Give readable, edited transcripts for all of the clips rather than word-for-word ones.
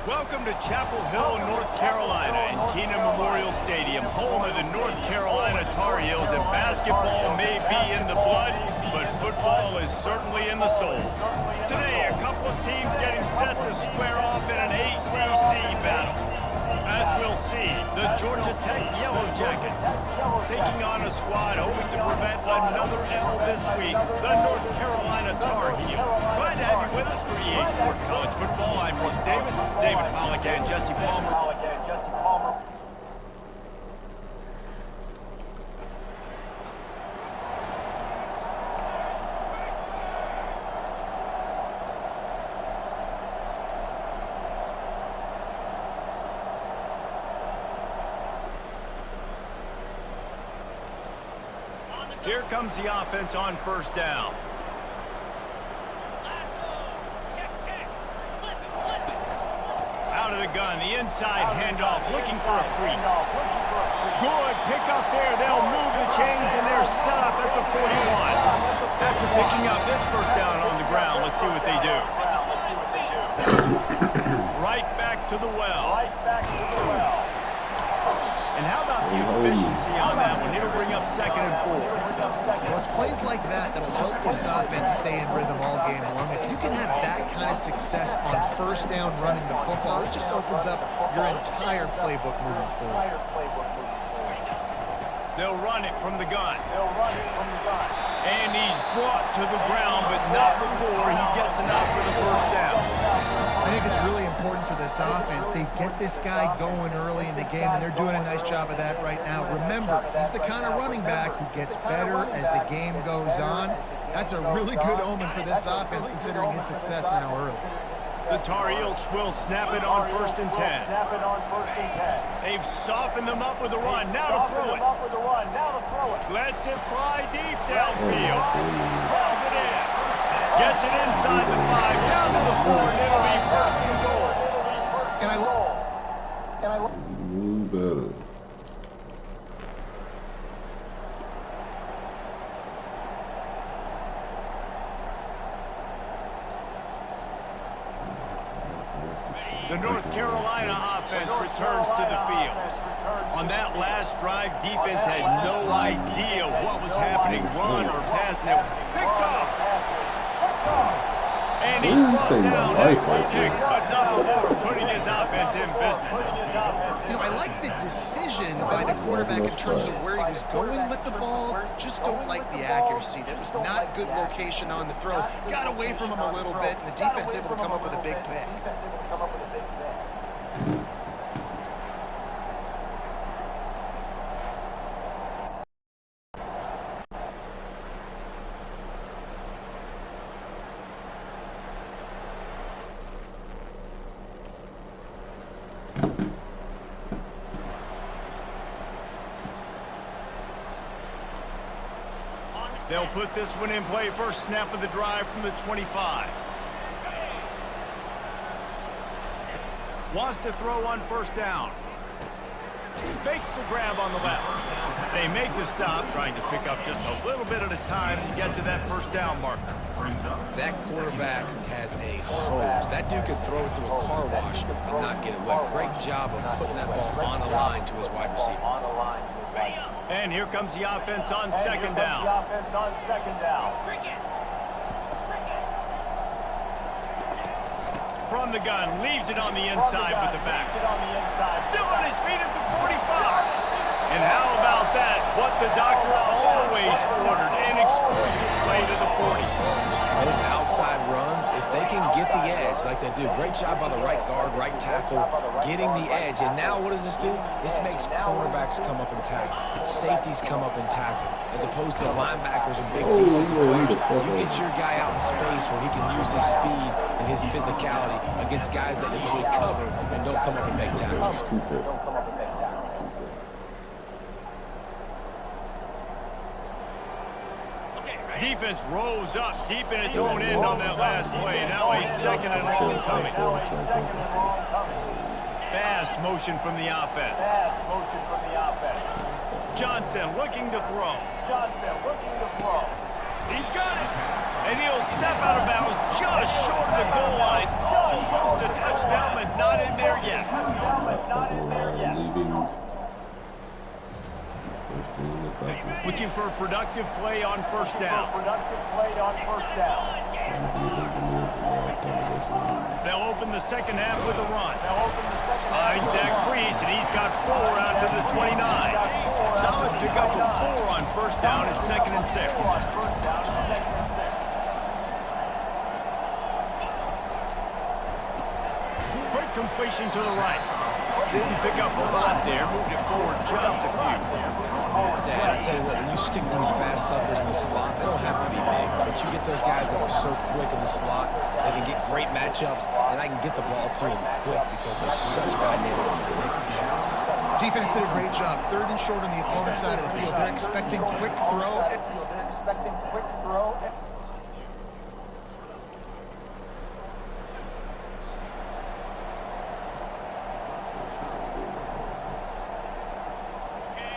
Welcome to Chapel Hill, North Carolina, and Keenan Memorial Stadium, home of the North Carolina Tar Heels. And basketball may be in the blood, but football is certainly in the soul. Today, a couple of teams getting set to square off in an ACC battle. As we'll see, the Georgia Tech Yellow Jackets taking on a squad hoping to prevent another L this week, the North Carolina Tar Heels. Glad to have you with us for EA Sports College Football. I'm Reese Davis, David Pollack, and Jesse Palmer. Here comes the offense on first down. Out of the gun, the inside handoff, looking for a crease. Good pick up there. They'll move the chains, and they're set up at the 41. After picking up this first down on the ground, let's see what they do. Right back to the well. And how about the efficiency on that one? It'll bring up 2nd and 4. Well, it's plays like that that'll help this offense stay in rhythm all game long. If you can have that kind of success on first down running the football, it just opens up your entire playbook moving forward. They'll run it from the gun. And he's brought to the ground, but not before he gets enough for the first down. I think it's really important for this offense. They get this guy going early in the game, and they're doing a nice job of that right now. Remember, he's the kind of running back who gets better as the game goes on. That's a really good omen for this offense, considering his success now early. The Tar Heels will snap it on 1st and 10. They've softened them up with a run. Now to throw it. Lets it fly deep downfield. Rolls it in. Gets it inside the 5, down to the 4, and it'll be 1st and goal. Better. The North Carolina offense returns to the field. On that last drive, defense had no idea what was happening, run or pass, and it was picked off. And he's brought down after a pick, but not before putting his offense in business. You know, I like the decision by the quarterback in terms of where he was going with the ball. Just don't like the accuracy. That was not good location on the throw. Got away from him a little bit, and the defense able to come up with a big pick. They'll put this one in play. First snap of the drive from the 25. Wants to throw on first down. Makes the grab on the left. They make the stop, trying to pick up just a little bit at a time to get to that first down marker. That quarterback has a hose. That dude could throw it to a car wash and not get it wet. Great job of putting that ball on the line to his wide receiver. And here comes the offense on 2nd down. From the gun, leaves it on the inside with the back. Still on his feet at the 45. And how about that? What the doctor always ordered, an explosive play to the 40. Those outside runs, if they can get the edge like they do, great job by the right guard, right tackle, getting the edge. And now what does this do? This makes cornerbacks come up and tackle. Safeties come up and tackle. As opposed to linebackers and big defensive players, you get your guy out in space where he can use his speed and his physicality against guys that usually cover and don't come up and make tackles. Defense rolls up deep in its own end on that last play. Now a 2nd and long coming. Fast motion from the offense. Johnson looking to throw. He's got it. And he'll step out of bounds just short of the goal line. Oh, almost a touchdown, but not in there yet. Looking for a productive play on first down. They'll open the second half with a run. Finds that crease, and he's got 4 out to the 29. Solid pickup of 4 on first down at 2nd and 6. Quick completion to the right. Didn't pick up a lot there, moved it forward just a few. Dad, I tell you what, when you stick these fast suckers in the slot, they don't have to be big, but you get those guys that are so quick in the slot, they can get great matchups, and I can get the ball to them quick because they're such dynamic playmakers. Defense did a great job. 3rd and short on the opponent's side of the field. They're expecting quick throw.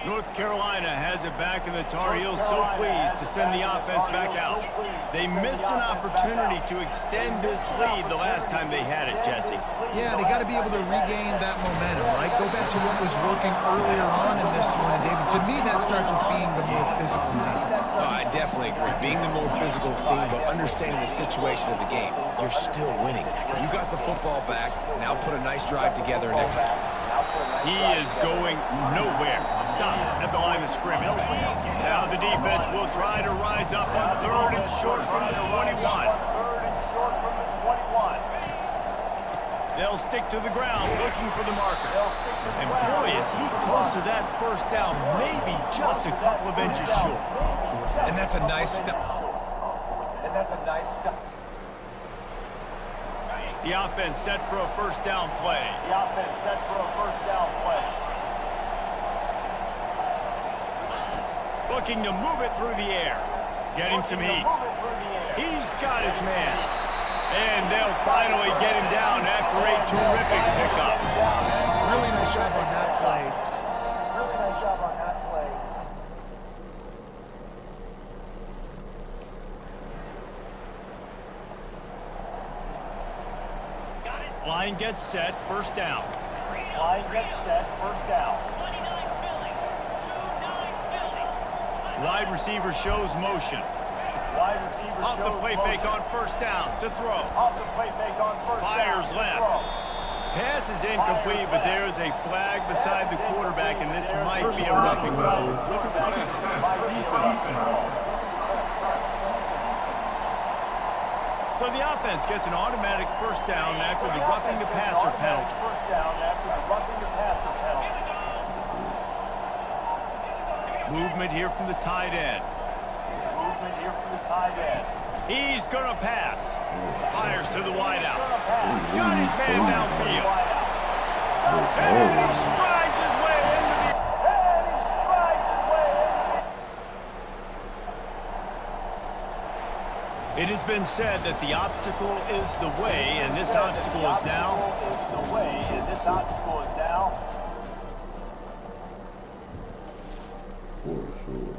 North Carolina has it back, and the Tar Heels so pleased to send the offense back out. They missed an opportunity to extend this lead the last time they had it, Jesse. Yeah, they got to be able to regain that momentum, right? Go back to what was working earlier on in this one, David. To me, that starts with being the more physical team. Oh, I definitely agree. Being the more physical team, but understanding the situation of the game. You're still winning. You got the football back. Now put a nice drive together and execute. He is going nowhere. Stop at the line of scrimmage. Now the defense will try to rise up on 3rd and short from the 21. They'll stick to the ground looking for the marker. And boy, is he close to that first down, maybe just a couple of inches short. And that's a nice step. The offense set for a first down play. Looking to move it through the air. Getting some heat. He's got his man. And they'll finally get him down after a terrific pickup. Really nice job on that play. Line gets set, first down. Wide receiver shows motion. Off the play fake on first down to throw. Fires left. Pass is incomplete, but there is a flag beside the quarterback, and this might be a roughing call. So the offense gets an automatic first down after the roughing the passer penalty. Movement here from the tight end. He's going to pass. Fires to the wideout. Got his man downfield. And he strides his way into the... It has been said that the obstacle is the way, and this obstacle is now... For sure.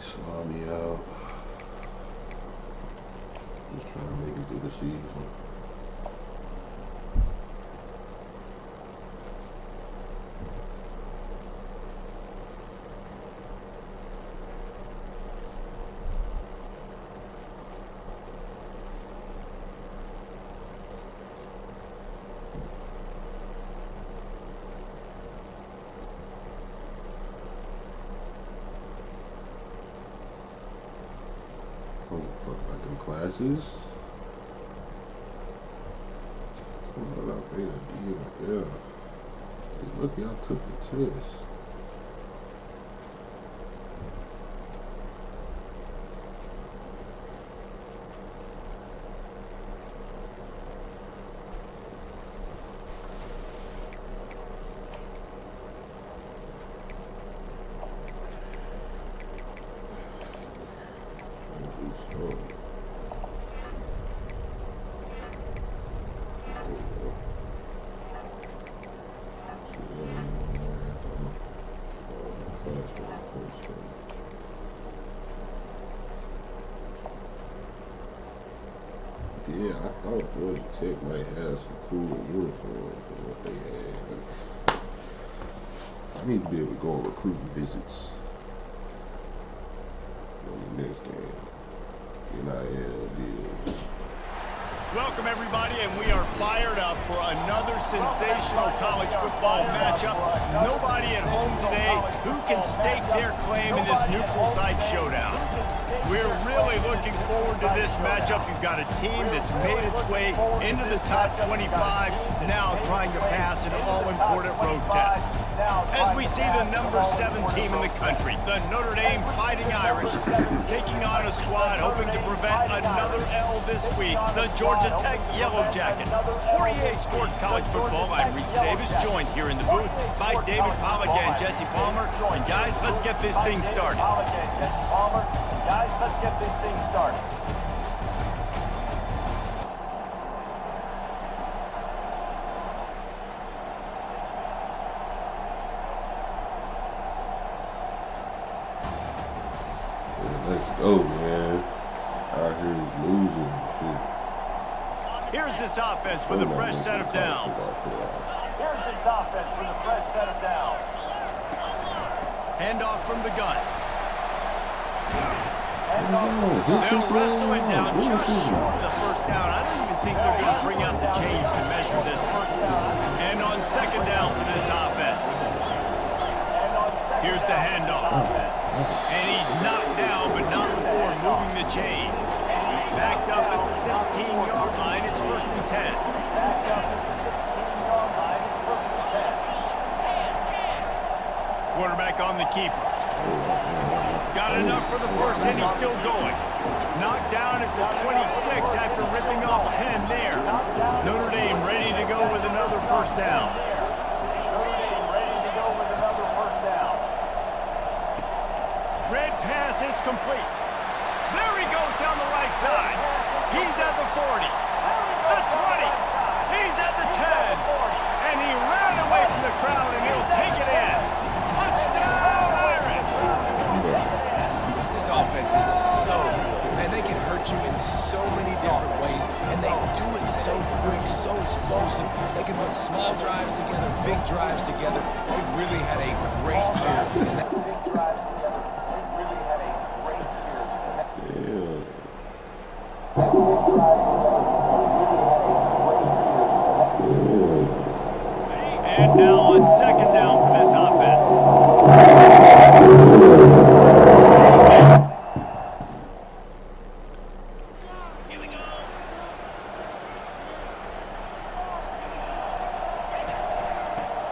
Saw me out. Just trying to make it through the season. Classes. What up, man? Yeah. Hey, look, y'all took the test. Tech might have some cool uniforms than what they have. I need to be able to go on recruiting visits on the next game. NIL deals. Welcome, everybody, and we are fired up for another sensational college football matchup. Nobody at home today who can stake their claim in this neutral site showdown. We're really looking forward to this matchup. You've got a team that's made its way into the top 25, now trying to pass an all-important road test. As we see the number 7 team in the country, the Notre Dame Fighting Irish, taking on a squad hoping to prevent another L this week, the Georgia Tech Yellow Jackets. For EA Sports College Football, I'm Reese Davis, joined here in the booth by David Pollack and Jesse Palmer. And guys, let's get this thing started. Let's go, man. Out here losing shit. Here's this offense with a fresh set of downs. Handoff from the gun. They'll wrestle it down just short of the first down. I don't even think they're going to bring out the chains to measure this one. And on second down for this offense. Here's the handoff. And he's knocked down, but not before moving the chains. Backed up at the 16-yard line. It's 1st and 10. Quarterback on the keeper. Got enough for the first, and he's still going. Knocked down at the 26 after ripping off 10 there. Notre Dame ready to go with another first down. Red pass, it's complete. There he goes down the right side. He's at the 40, the 20, he's at the 10, and he ran away from the crowd, and he'll take it in. Touchdown, Irish! This offense is so good. Man, they can hurt you in so many different ways, and they do it so quick, so explosive. They can put small drives together, big drives together. They've really had a great year. And now on second down for this offense.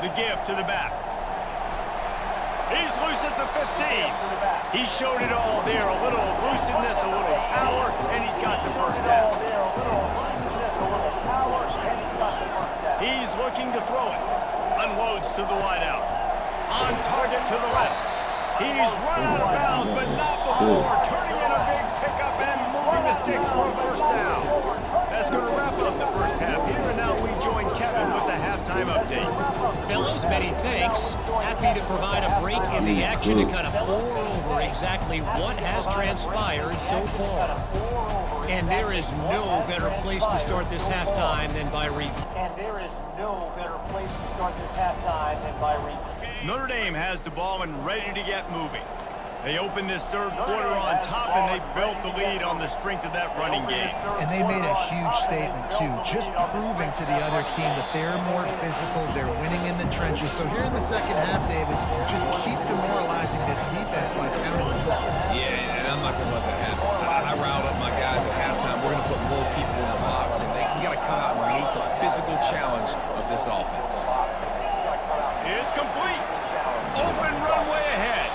The give to the back. He's loose at the 15. He showed it all there. A little looseness, a little power, and he's got the first down. He's looking to throw it. Unloads to the wideout. On target to the left. He's run out of bounds, but not before turning in a big pickup and moving the sticks for a first down. That's going to wrap up the first half here, and now we join Kevin with the halftime update. Fellas, many thanks. Happy to provide a break in the action to kind of pour over exactly what has transpired so far. And there is no better place to start this halftime than by review. Notre Dame has the ball and ready to get moving. They opened this third quarter on top, and they built the lead on the strength of that running game. And they made a huge statement, too, just proving to the other team that they're more physical, they're winning in the trenches. So here in the second half, David, just keep demoralizing this defense by pounding the ball. Yeah, and I'm not going to let that happen. I riled up my guys at halftime. We're going to put more people in the box, and we got to come out and meet the physical challenge of this offense. It's complete. Open runway ahead.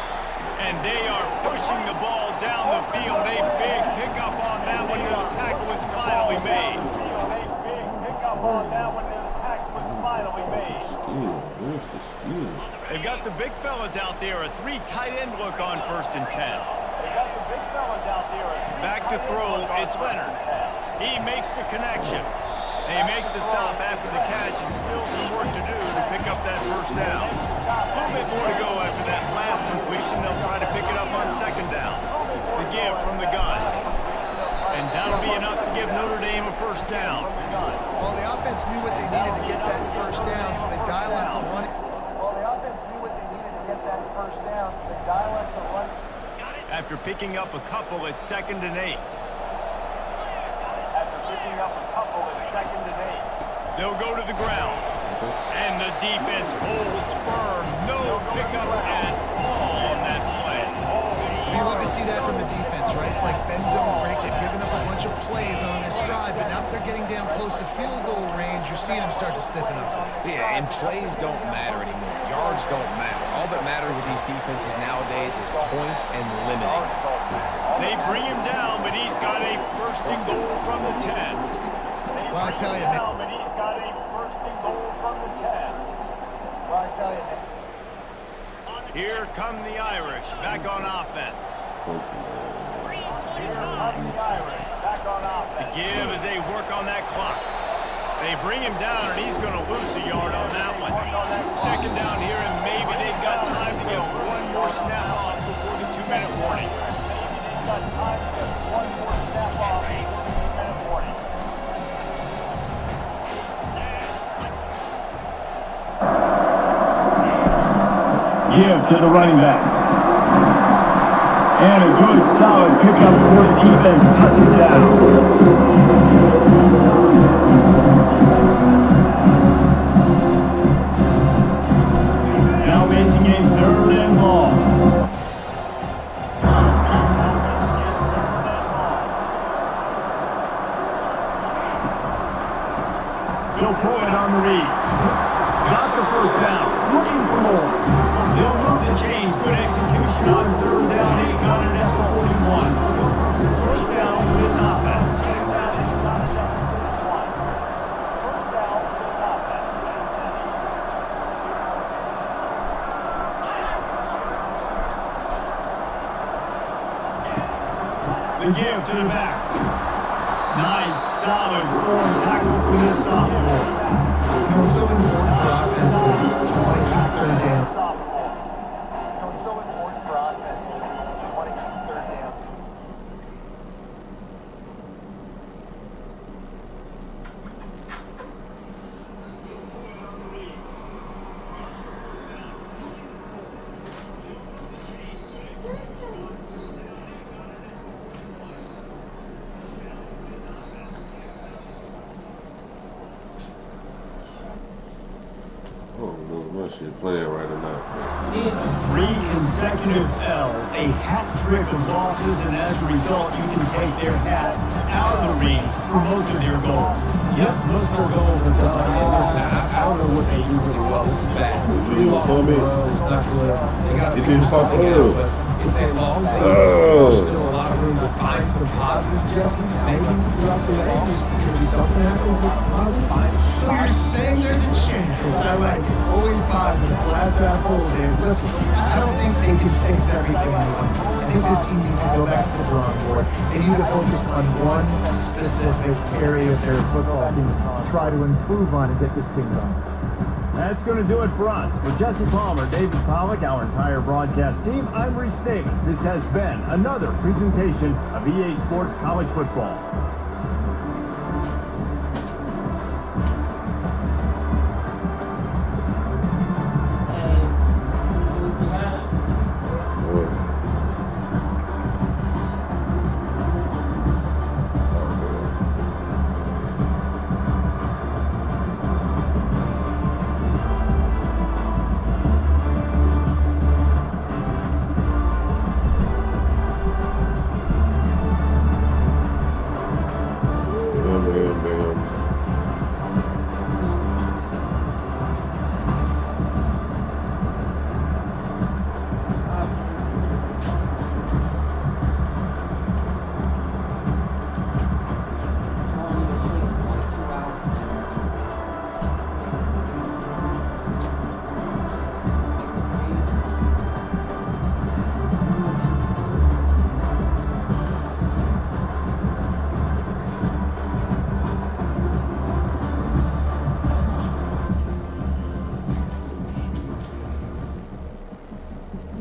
And they are pushing the ball down the field. A big pickup on that one. The tackle is finally made. They've got the big fellas out there. A 3 tight end look on 1st and 10. Back to throw. It's Leonard. He makes the connection. They make the stop after the catch, and still some work to do to pick up that first down. A little bit more to go after that last completion. They'll try to pick it up on second down. The give from the gun. And that'll be enough to give Notre Dame a first down. Well, the offense knew what they needed to get that first down, so they dial up the run. After picking up a couple at 2nd and 8. They'll go to the ground. And the defense holds firm. No pickup at all on that play. You love to see that from the defense, right? It's like bend, don't break. They've given up a bunch of plays on this drive, but now that they're getting down close to field goal range, you're seeing them start to stiffen up. Yeah, and plays don't matter anymore. Yards don't matter. All that matters with these defenses nowadays is points and limiting them. They bring him down, but he's got a 1st and goal from the 10. Well, I tell you, man. Here come the Irish back on offense. The give as they work on that clock. They bring him down, and he's going to lose a yard on that one. 2nd down here, and maybe they've got time to get one more snap off before the 2-minute warning. Give to the running back. And a good solid pickup for the defense, cuts it down. Now facing a 3rd and long. They'll pull it on the read. Got the 1st down, looking for more. They'll move the chains. Good execution on 3rd down. They got it at the 41. 1st down for this offense. The give to the back. Nice, solid form tackle from this sophomore. It's so important for offenses to want to keep 3rd down. Playing right or not. 3 consecutive L's, a hat trick of losses, and as a result, you can take their hat out of the ring for most of their goals. Yep, most of their goals are done. And listen, I don't know what they do really well. This is bad. 3 losses in a row is not good. They got to figure something out, but it's a long season, so there's still a lot of room to find some positives, Jesse. Maybe throughout the games, maybe something happens that's positive. So you're saying there's a chance. I like it. Always positive. Glass half full, Dave. Listen, I don't think they can fix everything they want. I think this team needs to go back to the drawing board. They need to focus on one specific area of their football team and try to improve on and get this thing done. That's going to do it for us. For Jesse Palmer, David Pollack, our entire broadcast team, I'm Reese Davis. This has been another presentation of EA Sports College Football.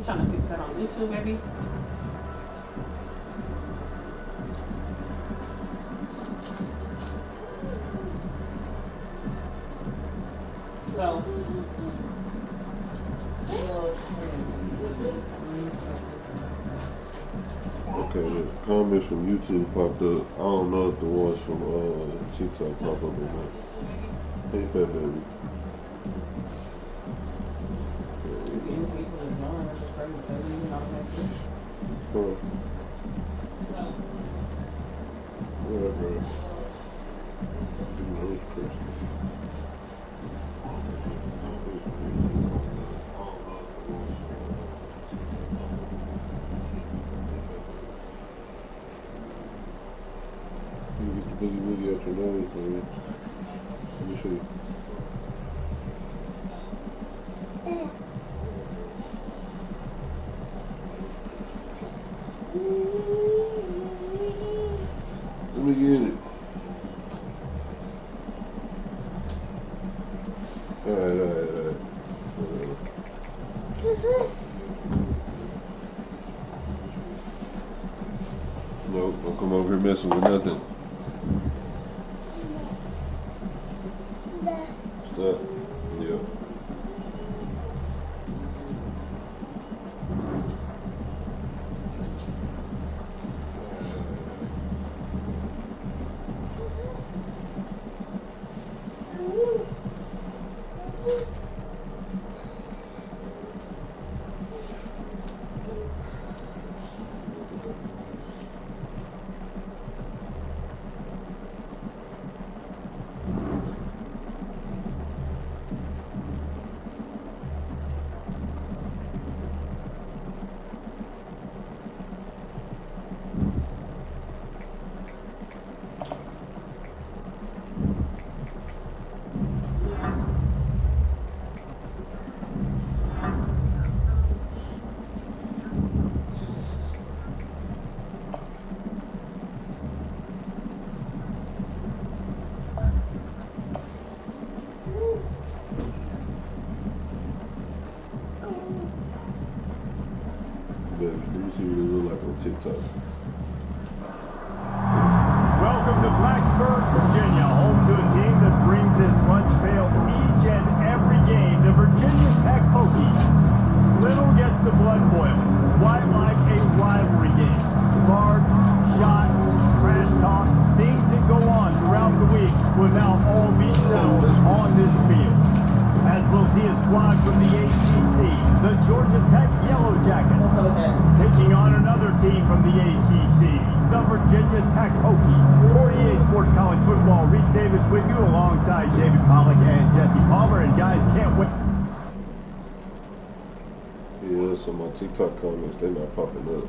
Trying to fix that on YouTube, maybe? So. Okay, the comments from YouTube popped up. I don't know if the ones from TikTok pop up or not. Hey, fat baby. Huh. Whatever. Those Christmas. You get the boogie woogie out your nose, man. Let me show you. Let me get it. Alright. Nope, don't come over here messing with nothing. Stop. Yep. Let me see what it look like on TikTok. Welcome to Blacksburg, Virginia, home to a team that brings its lunch pail each and every game, the Virginia Tech Hokies. Little gets the blood boiling. Why like a rivalry game? Cards, shots, trash talk, things that go on throughout the week will now all be settled on this field. As we'll see a squad from the ACC, the Georgia Tech Yellow Jackets, taking on another team from the ACC, the Virginia Tech Hokies. 48 Sports College Football, Reese Davis with you alongside David Pollack and Jesse Palmer. And guys, can't wait. Yeah, so my TikTok comments, they're not popping up.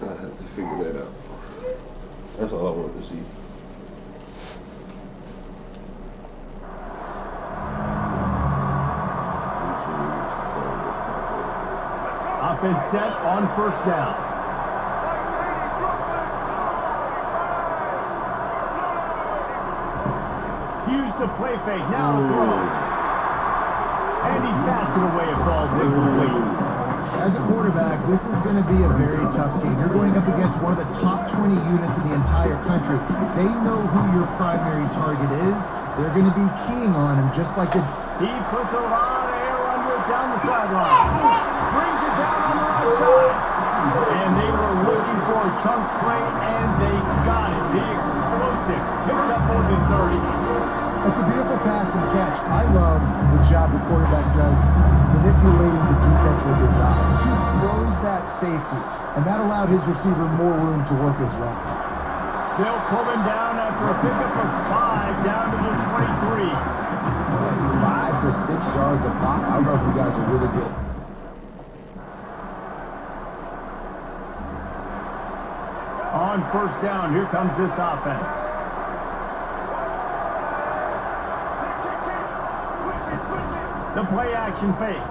I have to figure that out. That's all I wanted to see. Offense set on first down. Use the play fake, now throw. And he bats it away, it falls incomplete. As a quarterback, this is going to be a very tough game. You're going up against one of the top 20 units in the entire country. They know who your primary target is. They're going to be keying on him, just like the... He puts a lot of air under it down the sideline. Brings it down on the right side. And they were looking for a chunk play, and they got it. The explosive picks up more than 30. It's a beautiful pass and catch. I love the job the quarterback does manipulating the defense with his eyes. He froze that safety, and that allowed his receiver more room to work his route. They'll pull him down after a pickup of 5 down to the 23. 5 to 6 yards a pop. I don't know if you guys are really good. On first down, here comes this offense. The play action fake.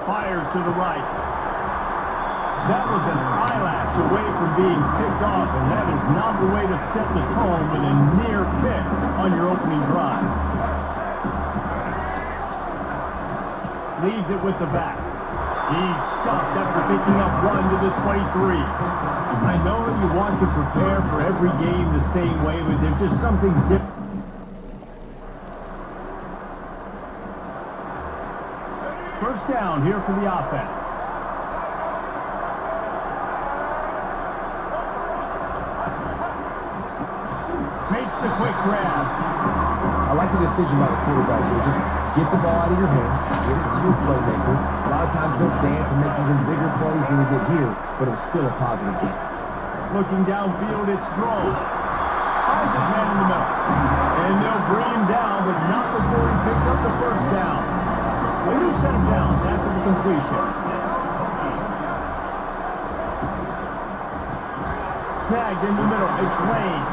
Fires to the right. That was an eyelash away from being picked off, and that is not the way to set the tone with a near pick on your opening drive. Leaves it with the back. He's stopped after picking up 1 to the 23. I know that you want to prepare for every game the same way, but there's just something different. First down here for the offense. Makes the quick grab. I like the decision by the quarterback here. Just get the ball out of your hands, get it to your playmaker. A lot of times they'll dance and make even bigger plays than they did here, but it was still a positive game. Looking downfield, it's thrown. Finds his man in the middle. And they'll bring him down, but not before he picks up the first down. When you set him down after the completion. Snagged in the middle. It's Lane.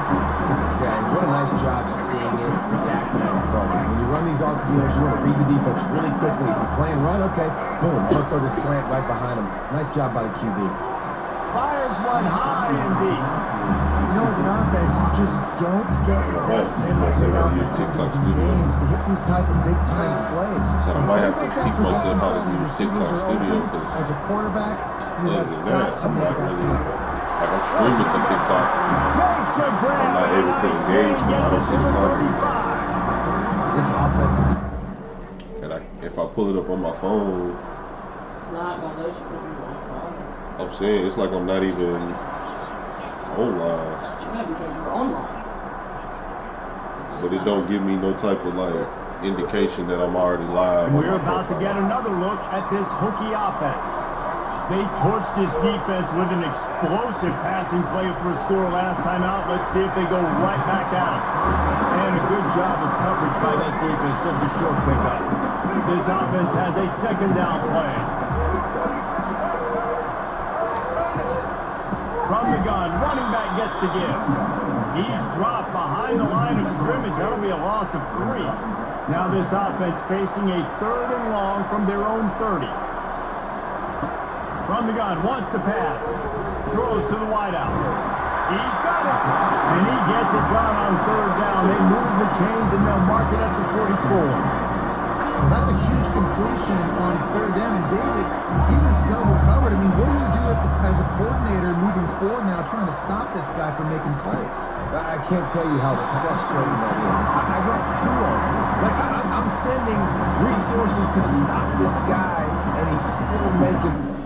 Yeah, and what a nice job seeing it, reacting as a problem. When you run these off the edge, you want to read the defense really quickly. Is he playing run? Okay, boom. Look for the slant right behind him. Nice job by the QB. Fires one high and deep. You know, as an offense, you just don't get that in the TikTok studio. games to hit these type of big-time plays. So I might have to teach myself how to use TikTok studio because as a quarterback, you other have than got that, to I'm make not that really, play. like I'm streaming to TikTok. Makes the grab. I'm not able to engage when I don't see the content. This offense is... And if I pull it up on my phone, Not gonna let you put your phone. I'm saying it's like I'm not even online. Yeah, because you're online. But it don't give me no type of like indication that I'm already live. And we're about to get another look at this hooky offense. They torched this defense with an explosive passing play for a score last time out. Let's see if they go right back at it. And a good job of coverage by that defense, just a short pickup. This offense has a second down play. From the gun, running back gets to give. He's dropped behind the line of scrimmage. That'll be a loss of 3. Now this offense facing a 3rd and long from their own 30. From the gun, wants to pass. Throws to the wideout. He's got it. And he gets it done on 3rd down. They move the chains and they'll mark it at the 44. Well, that's a huge completion on 3rd down. And David, he was double covered. I mean, what do you do as a coordinator moving forward now trying to stop this guy from making plays? I can't tell you how frustrating that is. I got 2 of them. Like, I'm sending resources to stop this guy, and he's still making...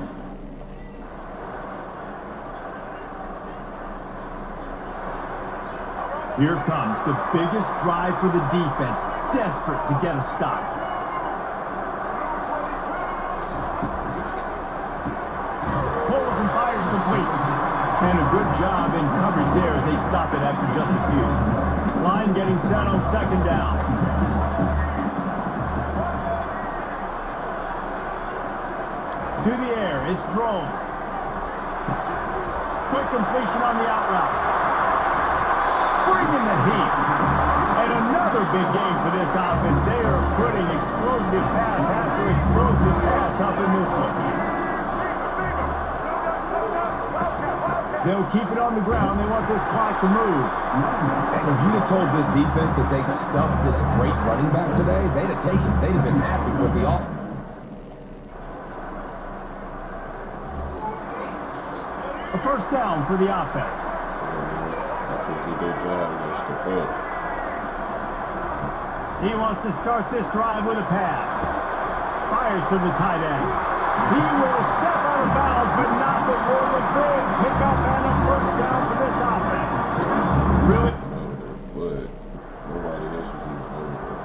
Here comes the biggest drive for the defense. Desperate to get a stop. Pulls and fires complete. And a good job in coverage there as they stop it after just a few. Line getting set on 2nd down. To the air, it's thrown. Quick completion on the out route. Bringing the heat. And another big game for this offense. They are putting explosive pass after explosive pass up in this one. They'll keep it on the ground. They want this clock to move. And if you'd have told this defense that they stuffed this great running back today, they'd have taken it. They'd have been happy with the offense. A first down for the offense. I think he did job against the point. He wants to start this drive with a pass. Fires to the tight end. He will step out of bounds, but not before the big pickup and a first down for this offense. Really? But nobody else was even over.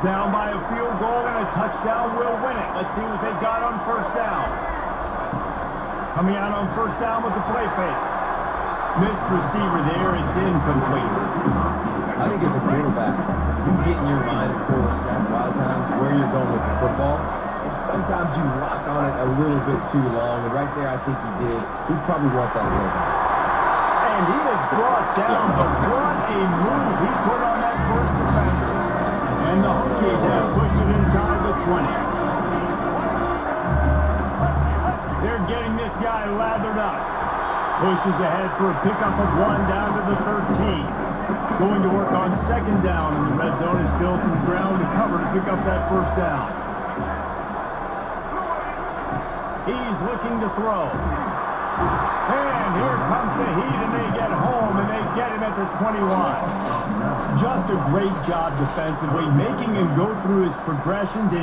Down by a field goal and a touchdown will win it. Let's see what they got on first down. Coming out on first down with the play fake. Missed receiver there. It's incomplete. I think as a quarterback, you get in your mind before the snap a lot of times where you're going with the football. And sometimes you lock on it a little bit too long. And right there, I think he did. He probably want that a little bit. And he is brought down, but what a move he put on that first defender. And the Hokies have pushed it inside the 20. They're getting this guy lathered up. Pushes ahead for a pickup of 1 down to the 13. Going to work on 2nd down, and the red zone is still some ground to cover to pick up that first down. He's looking to throw. And here comes the heat, and they get home, and they get him at the 21. Just a great job defensively, making him go through his progressions.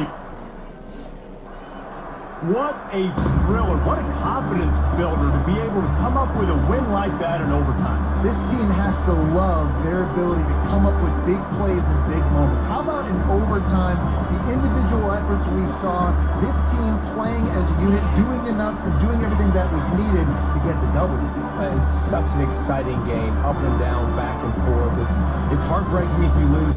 What a thriller. What a confidence builder to be able to come up with a win like that in overtime. This team has to love their ability to come up with big plays and big moments. How about in overtime, the individual efforts we saw, this team playing as a unit, doing enough and doing everything that was needed to get the W. It's such an exciting game, up and down, back and forth. It's heartbreaking if you lose.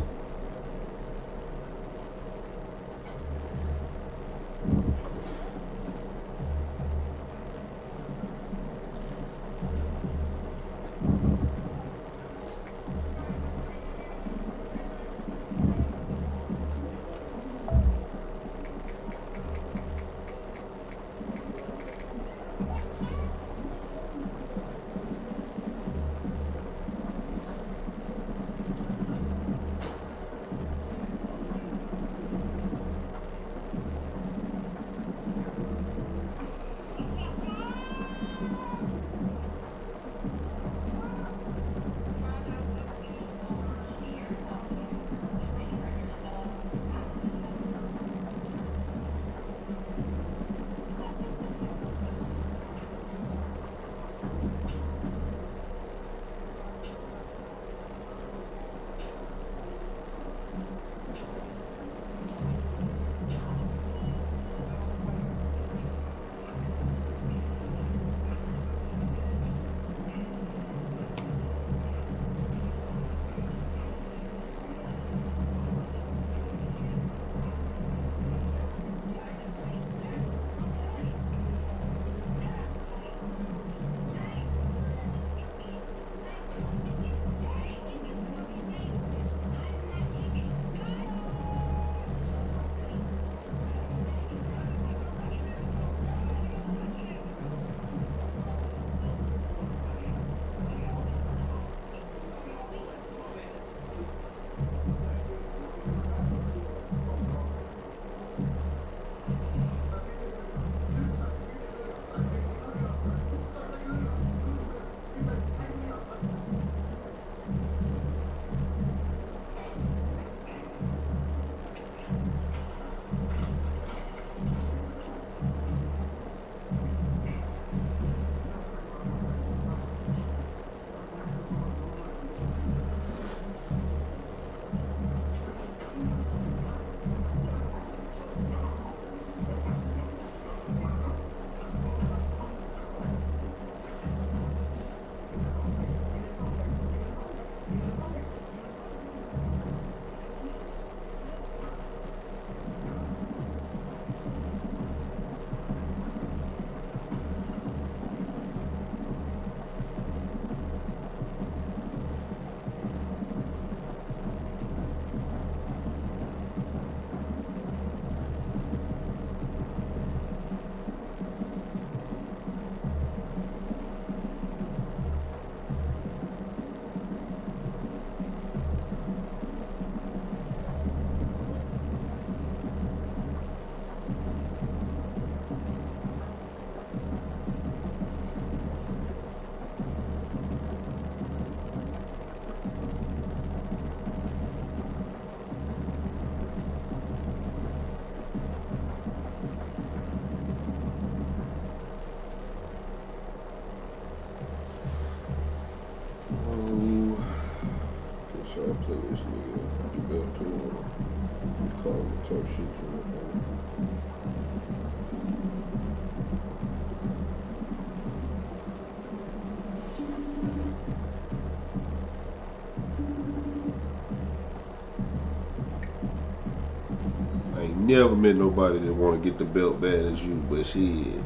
Never met nobody that want to get the belt bad as you, but shit.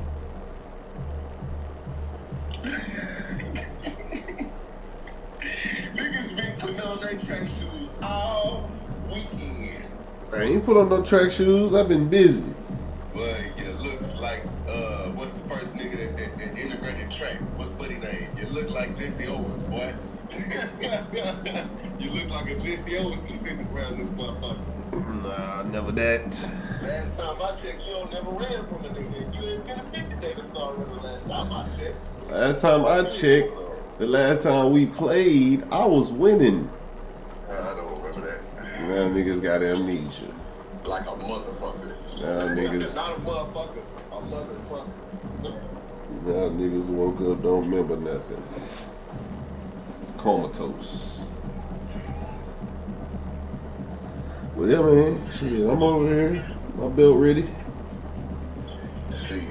Niggas been putting on their track shoes all weekend. I ain't put on no track shoes. I've been busy. But you look like what's the first nigga that integrated track? What's buddy name? You look like Jesse Owens, boy. You look like a Jesse Owens sitting around this motherfucker. Nah, never that. Last time I checked, you don't never ran from a nigga. You ain't been a 50 day to start running last time I checked. Last time I checked, the last time we played, I was winning. I don't remember that. Now niggas got amnesia. like a motherfucker. Now niggas. Not a motherfucker, a motherfucker. Now niggas woke up, don't remember nothing. Comatose. Well, yeah, man. Shit, I'm over here. My belt ready. Shit.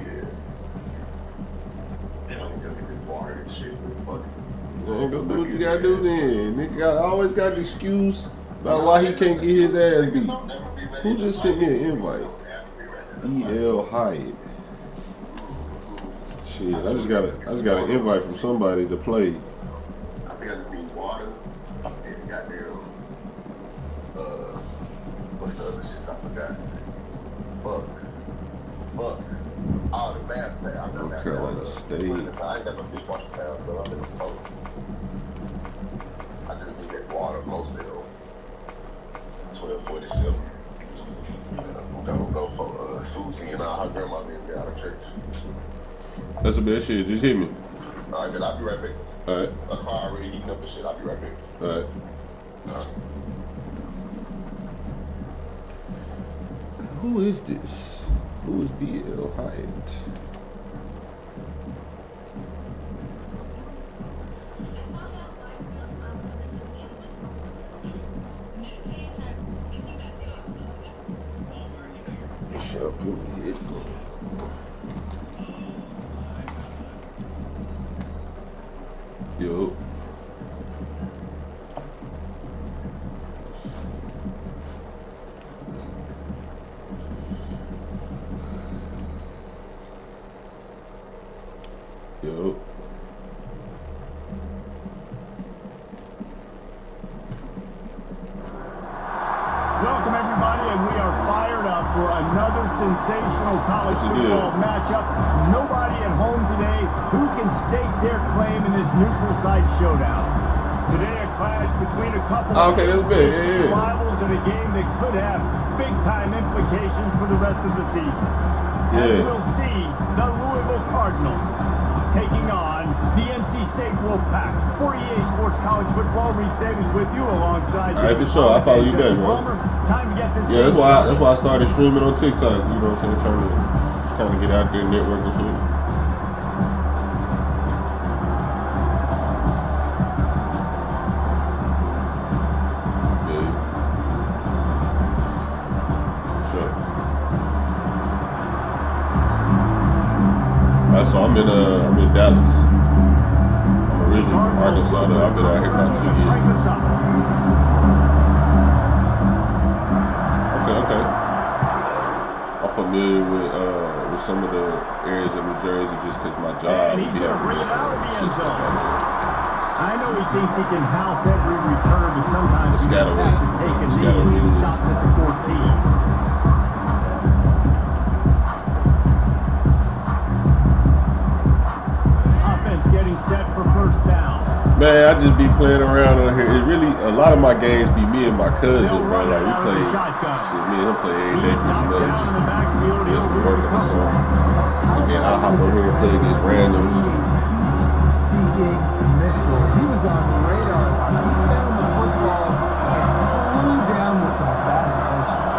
I'm gonna get this water and shit. Fuck it. Man, go do what you gotta do then. Nigga always got an excuse about why he can't get his ass beat. Who just sent me an invite? E.L. Hyatt. Shit, I just got an invite from somebody to play. I think I just need water and goddamn what's the other shit I forgot? Fuck. Oh, the bath tag. I got North that. Carolina State. I ain't got no dishwasher towel, so I'm in the phone. I just need that water mostly though. 1247. I'm gonna go for Susie and her grandma being out of church. That's some bad shit. Just hit me. Alright, man, I'll be right back. Alright. I'm already heating up and shit. I'll be right back. Alright. Who is this? Who is B.L. Hyatt? Shut up, put me hit. Yo. Yo. Welcome, everybody, and we are fired up for another sensational college football matchup. Nobody at home today who can stake their claim in this neutral site showdown. Today, a clash between a couple of rivals in a game that could have big-time implications for the rest of the season. And we'll see the Louisville Cardinals taking on the NC State Wolfpack. For EA Sports College Football, Reese Davis with you alongside. Alright, for sure. I follow you back, man. Time to get this. Yeah, that's why I started streaming on TikTok. You know what I'm saying? Trying to get out there and network and shit. Yeah. Sure. So I'm in Dallas. I'm originally from Arkansas, though. I've been out here about 2 years. Okay. I'm familiar with some of the areas of New Jersey just because my job. And he's going to bring it out of the end zone. I know he thinks he can house every return, but sometimes he just has to take a knee. He stopped at the 14. Set for first down. Man, I just be playing around on here. It really, a lot of my games be me and my cousin, bro. Like we play, shit, me and him play every day pretty much. Just working or something. Again, I'll hop over here and play against randoms. Seeking missile. He was on the radar. He found the football and flew down with some bad intentions.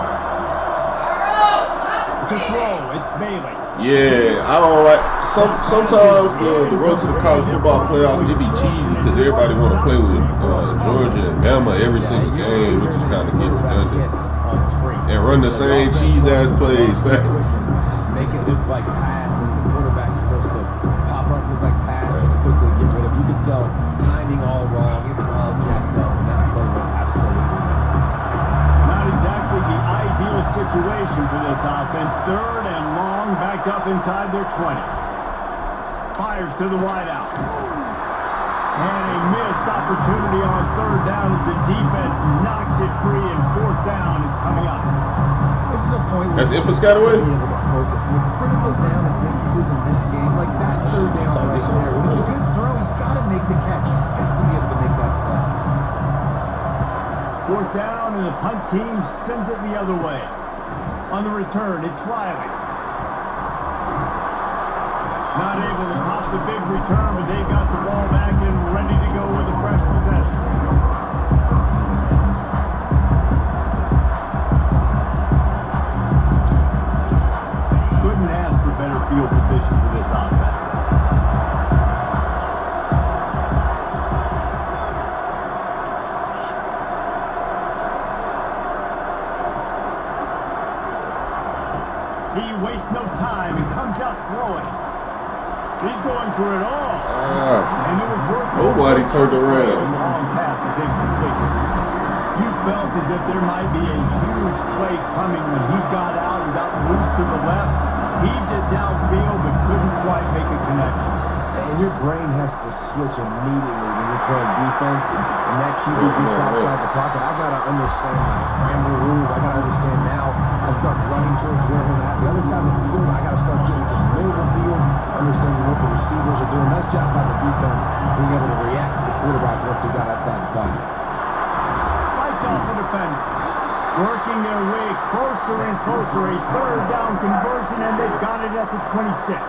To throw, it's Bailey. Yeah, I don't like. Sometimes the road to the college football playoffs, it be cheesy because everybody want to play with Georgia and Bama every single game, which is kind of get redundant. And run the same cheese ass plays. Make it look like pass, and the quarterback's supposed to pop up, look like pass, and quickly get rid of. You could tell timing all wrong. It was all jacked up, and that play went absolutely not exactly the ideal situation for this offense. Third and long, backed up inside their 20. Fires to the wideout. And a missed opportunity on third down as the defense knocks it free, and fourth down is coming up. This is a point where that's it for Scataway. Focus. The critical down and distances in this game, like that third down right there. When it's a good throw, you got to make the catch. You got to be able to make that play. Fourth down, and the punt team sends it the other way. On the return, it's Riley. Not able to pop the big return, but they got the ball back and ready to go with a fresh possession. He wastes no time and comes out throwing. He's going for it all. And it was worth it. Nobody turned around. The long pass is incomplete. You felt as if there might be a huge play coming when he got out and got loose to the left. He did downfield but couldn't quite make a connection. And your brain has to switch immediately when you're playing defense and that QB gets outside the pocket. I got to understand my scrambling rules. I got to understand now. I start running towards where I'm at. The other side of the field, I got to start getting to the middle of the field, understanding what the receivers are doing. Nice job by the defense being able to react to the quarterback once he got outside the pocket. Fights off the defender. Working their way closer and closer. A third down conversion, and they've got it at the 26.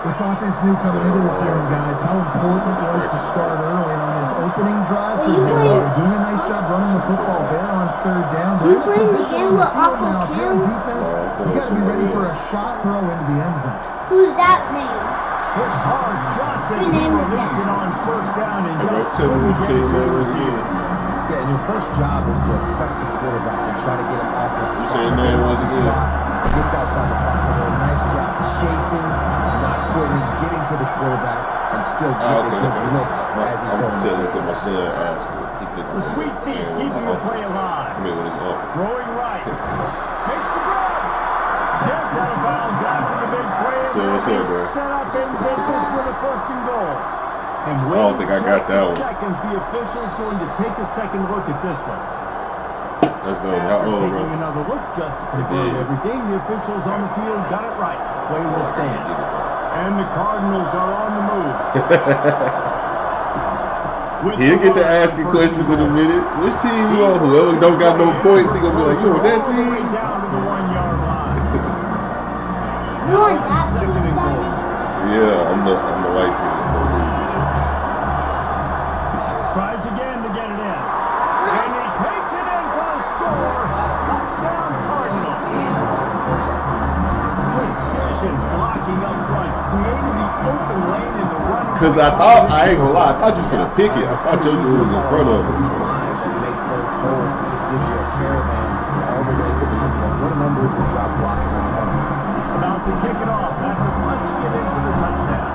This offense knew coming into this year, guys, how important it was to start early on this opening drive. They're doing a nice job running the football there on third down. They're in position on the field now. If you're on defense, you got to be ready for a shot throw into the end zone. Who's that name? Hit hard just as he released it on first down and just couldn't get to the receiver. Yeah, and your first job is to affect the quarterback and try to get him off his You saying name was again? Gets outside the pocket. Nice job chasing, not quitting, getting to the quarterback, and still getting a good lick as he's going. I'm telling you, my son asked me. He think The sweet feet keeping the play alive. I mean, with his uncle. Throwing right. Makes the grab. Gets out of bounds after the big play. So what's up, bro? Set up in business with a first and goal. And I don't think I got that one. Seconds, the official's going to take a second look at this one. That's done. How old, bro? Taking another look just to confirm everything. The officials on the field got it right. Play will stand. And the Cardinals are on the move. He'll get to asking questions in a minute. Which team you on? Whoever don't got no points, he gonna be like, you on that team? Down to the 1 yard line. You want that Second and goal. Yeah, I'm the white team. Tries again to get it in. And he takes it in for a score. Touchdown Cardinals. Precision blocking up front, creating the open lane in the run. Cause I ain't gonna lie, I thought you was gonna pick it. I thought your dude was in front of us. That makes those holes and just gives you a caravan all the way to the end zone. What an unbelievable job blocking on the About to kick it off after punching it into the touchdown.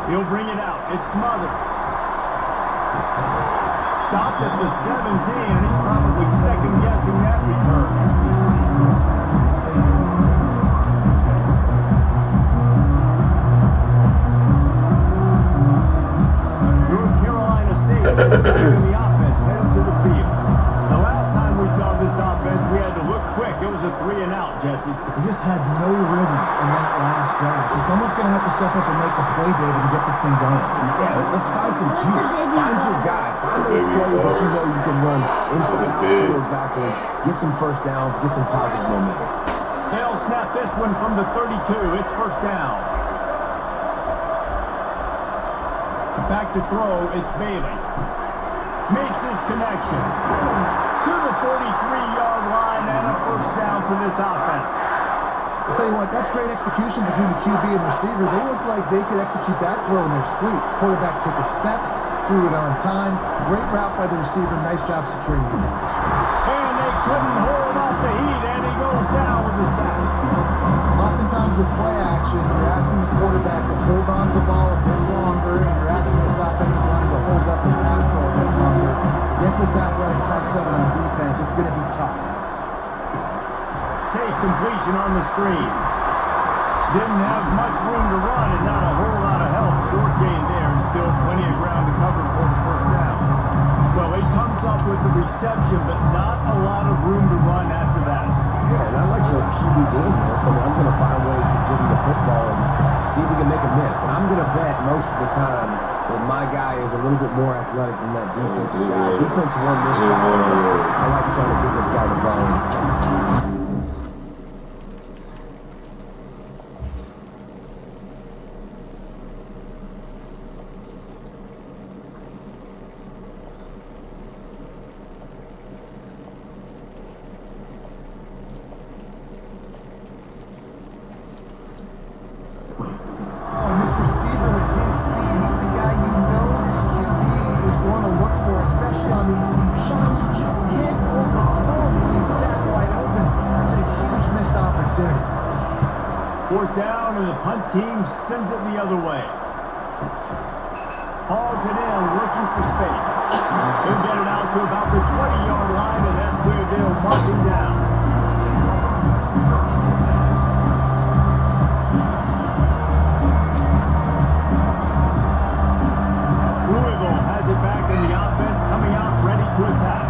He'll bring it out. It's Smothers. Stopped at the 17, and he's probably second-guessing that return. North Carolina State is in the offense, headed to the field. The last time we saw this offense, we had to look quick. It was a 3-and-out, Jesse. They just had no rhythm in that last drive. So someone's going to have to step up and make the play, David, and get this thing going. Yeah, let's find some juice. Find your guy. Find those plays that you know you can run inside out, forward, backwards, get some first downs, get some positive momentum. They'll snap this one from the 32. It's first down. Back to throw. It's Bailey. Makes his connection. To the 43-yard line and a first down for this offense. I'll tell you what, that's great execution between the QB and receiver. They looked like they could execute that throw in their sleep. Quarterback took his steps, threw it on time. Great route by the receiver. Nice job securing the match. And they couldn't hold off the heat, and he goes down with the sack. Oftentimes with play action, you're asking the quarterback to hold on to the ball a bit longer, and you're asking this offensive line to hold up the pass ball a bit longer. Against this athletic front seven on defense, it's going to be tough. Safe completion on the screen. Didn't have much room to run and not a whole lot of help. Short gain there and still plenty of ground to cover for the first down. Well, he comes up with the reception, but not a lot of room to run after that. Yeah, and I like the QB game here, so I'm going to find ways to give him the football and see if he can make a miss. And I'm going to bet most of the time that my guy is a little bit more athletic than that defensive guy. Defense won this guy. I like trying to give this guy the ball in space. 4th down, and the punt team sends it the other way. Hauls it in, looking for space. He'll get it out to about the 20-yard line, and that's where they'll mark him down. Louisville has it back in the offense, coming out ready to attack.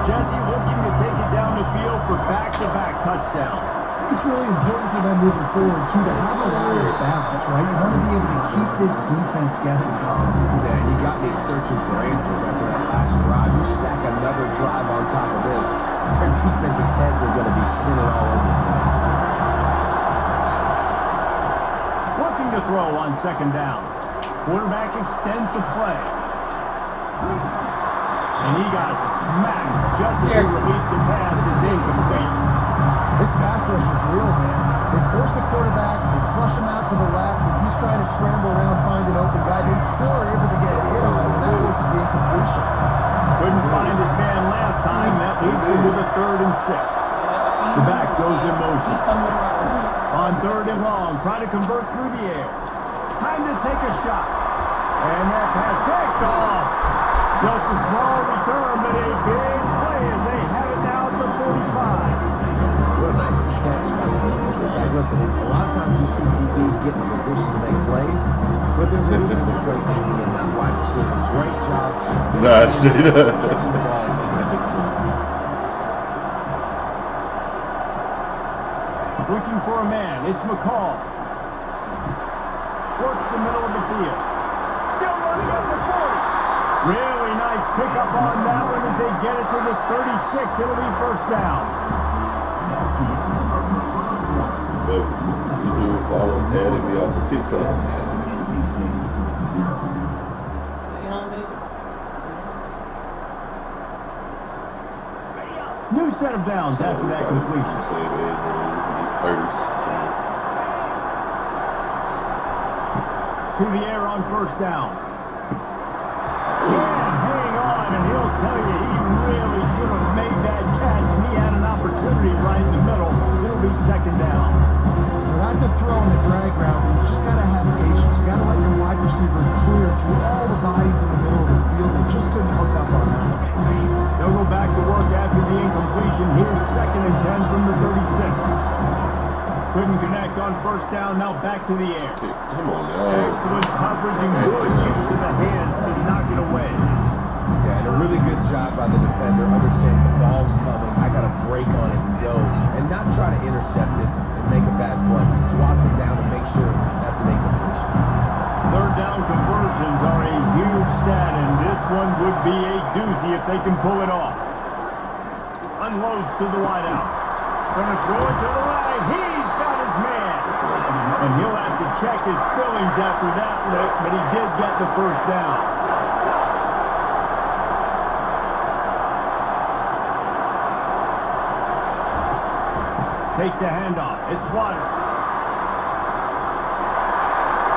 Jesse looking to take it down the field for back-to-back touchdowns. It's really important for them moving forward, too, to have a lot of balance, right? You want to be able to keep this defense guessing. Yeah, you got me searching for answers after that last drive. You stack another drive on top of this, their defense's heads are going to be spinning all over the place. Looking to throw on 2nd down. Quarterback extends the play. And he got smacked just as he released the pass. It's incomplete. This pass rush is real, man. They force the quarterback, they flush him out to the left, and he's trying to scramble around, find an open guy. They still are able to get a hit on him, and that forces the incompletion. Couldn't find his man last time. That leads him to the 3rd and 6. The back goes in motion. On 3rd and long, trying to convert through the air. Time to take a shot. And that pass picked off. Just a small return, but a big play as they have it now at the 45. What a nice catch by the defensive back. Listen, a lot of times you see DBs get in position to make plays, but there's a reason to play DB and not wide receiver. Great job. Nah, straight up. Catching the ball and making a big play. Looking for a man. It's McCall. Works the middle of the field. Still running at the 40. Really nice pickup on that one as they get it to the 36. It'll be 1st down. But you do follow adding me off of TikTok. New set of downs after that completion. Same age, first. To the air on 1st down. Can't hang on, and he'll tell you he really should have made that catch. He had an opportunity right in the middle. It'll be 2nd down. That's a throw in the drag route. You just got to have patience. You got to let your wide receiver clear through all the bodies in the middle of the field. They just couldn't hook up on that. They'll go back to work after the incompletion. Here's 2nd and 10 from the 36. Couldn't connect on 1st down. Now back to the air. Come on now. Excellent coverage and good use of the hands to knock it away. Yeah, and a really good job by the defender, understanding the ball's coming. I got to break on it and go, and not try to intercept it and make a bad play. He swats it down and make sure that's an incompletion. 3rd down conversions are a huge stat, and this one would be a doozy if they can pull it off. Unloads to the wideout. Gonna throw it to the right. He's got his man. And he'll have to check his feelings after that lick, but he did get the 1st down. Takes the handoff. It's Waters.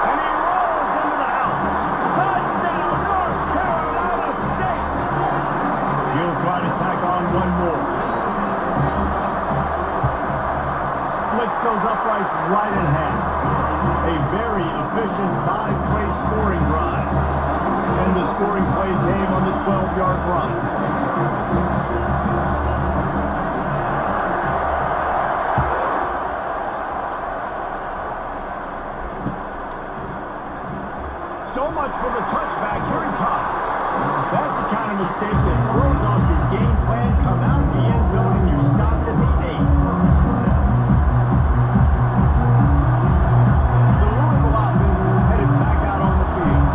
And he rolls into the house. Touchdown, North Carolina State. He'll try to tack on one more. Splits those uprights right in half. A very efficient 5-play scoring drive. And the scoring play came on the 12-yard run. So much for the touchback. Here he comes. That's the kind of mistake that throws off your game plan. Come out in the end zone and you're stopped at the 8. The Louisville offense is headed back out on the field.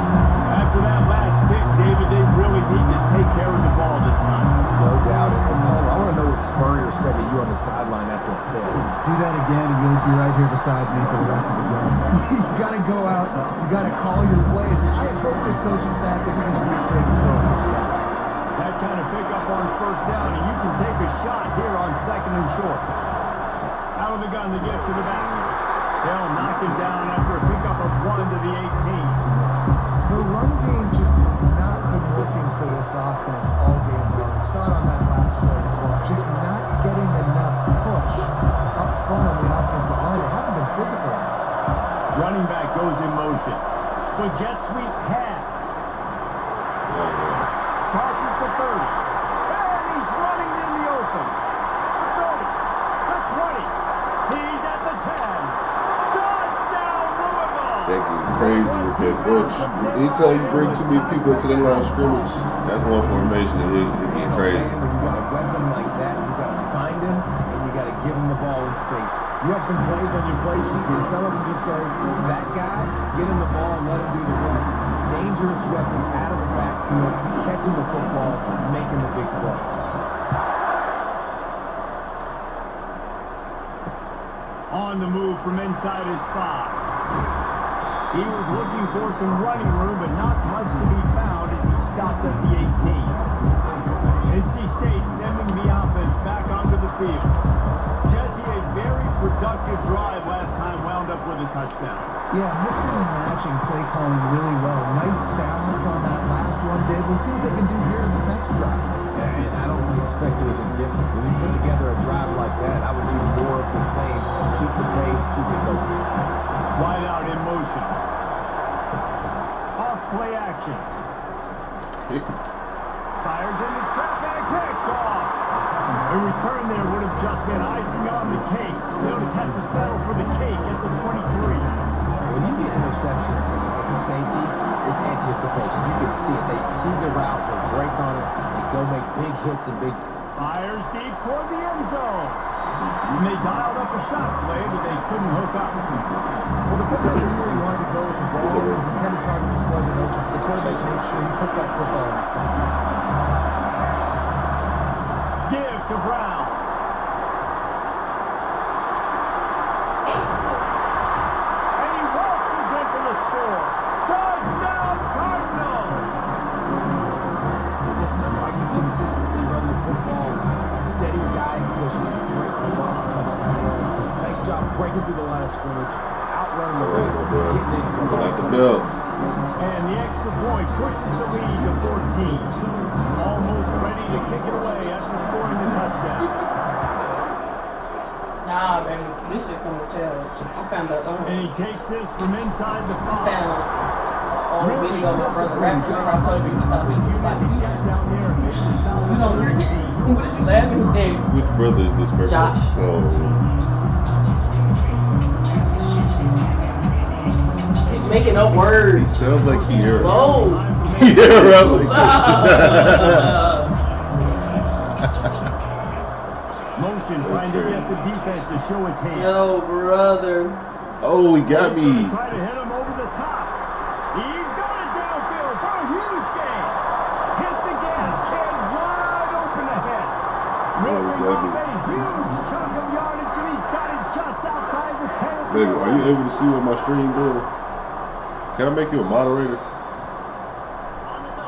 After that last pick, David, they really need to take care of the ball this time. No doubt. And I want to know what Spurrier said to you on the sideline after a pick. Do that again, and you'll be right here beside me for the rest of the game. You got to go out. You got to call your plays. I hope this coaching staff isn't going to be afraid to throw. That kind of pickup on 1st down, and you can take a shot here on 2nd and short. Out of the gun, the gift to the back. They'll knock him down after a pickup of 1 to the 18. The run game just has not been working for this offense all game long. We saw it on that last play as well. Just not getting enough push up front on the offensive line. They haven't been physical. goes in motion. The jet sweep pass. Crosses the 30. And he's running in the open. The 30. The 20. He's at the 10. Touchdown, Louisville! That gets crazy with that bunch. Anytime you bring too many people into the line of scrimmage, that's one formation. It gets crazy. When you got a weapon like that, you got to find him and you got to give him the ball in space. You have some plays on your play sheet, and some of them just say, that guy, get him the ball and let him do the rest. Dangerous weapon out of the backfield, catching the football, making the big play. On the move from inside his 5. He was looking for some running room, but not much to be found as he stopped at the 18. NC State sending the offense back onto the field. Jesse, a very productive drive last time, wound up with a touchdown. Yeah, mixing and matching play calling really well. Nice balance on that last one, Dave. We'll see what they can do here in this next drive. Yeah, and I don't expect anything different. When you put together a drive like that, I would do more of the same. Keep the pace, keep it going. Wide out in motion. Off play action. Fires into traffic, picked off. A return there would have just been icing on the cake. They'll just have to settle for the cake at the 23. When you get interceptions as a safety, it's anticipation. You can see it. They see the route, they break on it, they go make big hits and big... Fires deep toward the end zone. And they dialed up a shot play, but they couldn't hook up. Well, because they knew where he wanted to go with the ball, his intended target just wasn't open, so the quarterback made sure he put that football in his stands. Give to Brown. And he waltzes in for the score. Touchdown, Cardinals! This is why you consistently run the football. A steady guy goes from the break to the touchdown. Nice job breaking through the line of scrimmage, outrunning the race, getting in for the Like the belt. And the extra point pushes the lead to 14. Almost ready to kick it away after scoring the touchdown. Nah, man, this shit come with tails. I found that And he takes this from inside the 5. all the video of my brother rapping. Remember I told you he thought he was like, you know, what is you laughing at? Which brother is this person? Josh. Oh. He's making up words. He sounds like he heard. Slow. Yeah, right. Motion trying to get the defense to show his hand. Yo, brother. Oh, he got me. Try to hit him over the top. He's got it downfield for a huge gain. Hit the gas. Kid wide open ahead. Ripping off a huge chunk of yardage, and he's got it just outside the 10. Baby, are you able to see what my stream doing? Can I make you a moderator?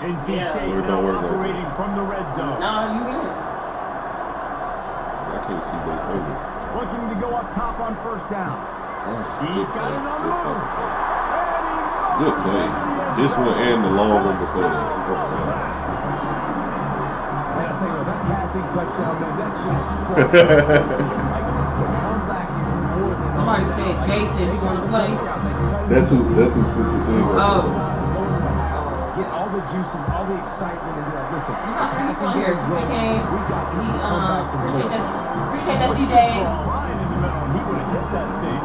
NC Yeah. State Or it now don't work like operating from the red zone. Nah, you in. I can't see those over. Looking to go up top on first down. He's Good got it on the play. move. Good play. This one and the long one before that. And I'll tell you what, that passing touchdown, man, that's just like, the comeback is more than... Somebody said Jason, you want to play? That's who sent the thing. Oh. Get all the juices, all the excitement, and be like, listen, You got three passing here. game's So we rolling. came. We got this comebacks and Appreciate that, CJ. Line in the middle, and he would have hit that thing.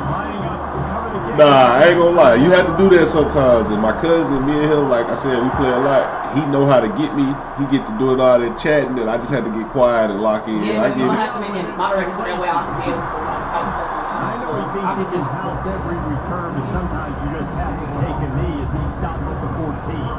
Lining up to cover the game. Nah, I ain't gonna lie. You have to do that sometimes. And my cousin, me and him, like I said, we play a lot. He know how to get me. He get to doing all that chatting, and I just had to get quiet and lock in. Yeah, I but get you don't it. have to make it moderate so that way I can be able to type stuff on. I know he thinks he can house every return, but sometimes you just have to take a knee as he stopped at the 14.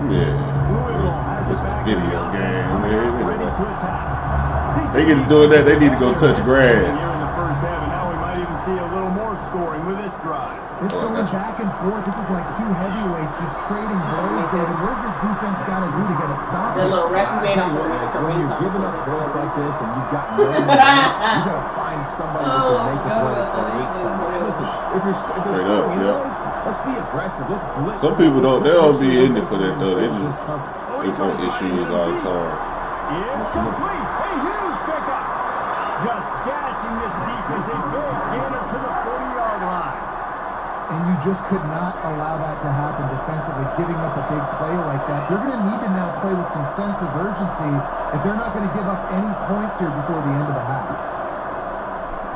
Yeah. Louisville has it back. Video game, man. Ready to attack. They get to doing that, they need to go touch grass. Here in the first half, and now we might even see a little more scoring with this drive. It's going back and forth. This is like two heavyweights just trading blows, David. What does this defense got to do to get a stop? That little rap you made on the When you're giving up points like this and you've got no you got to find somebody that can make a play to create something. Listen, if you're Straight up, scoring yeah. those, let's be aggressive. Let's blitz. Some people don't, they don't be in it for that. They want issues all the time. It's complete. A huge pickup. Just gashing this defense. A big gainer to the 40-yard line. and you just could not allow that to happen defensively, giving up a big play like that. They're going to need to now play with some sense of urgency if they're not going to give up any points here before the end of the half.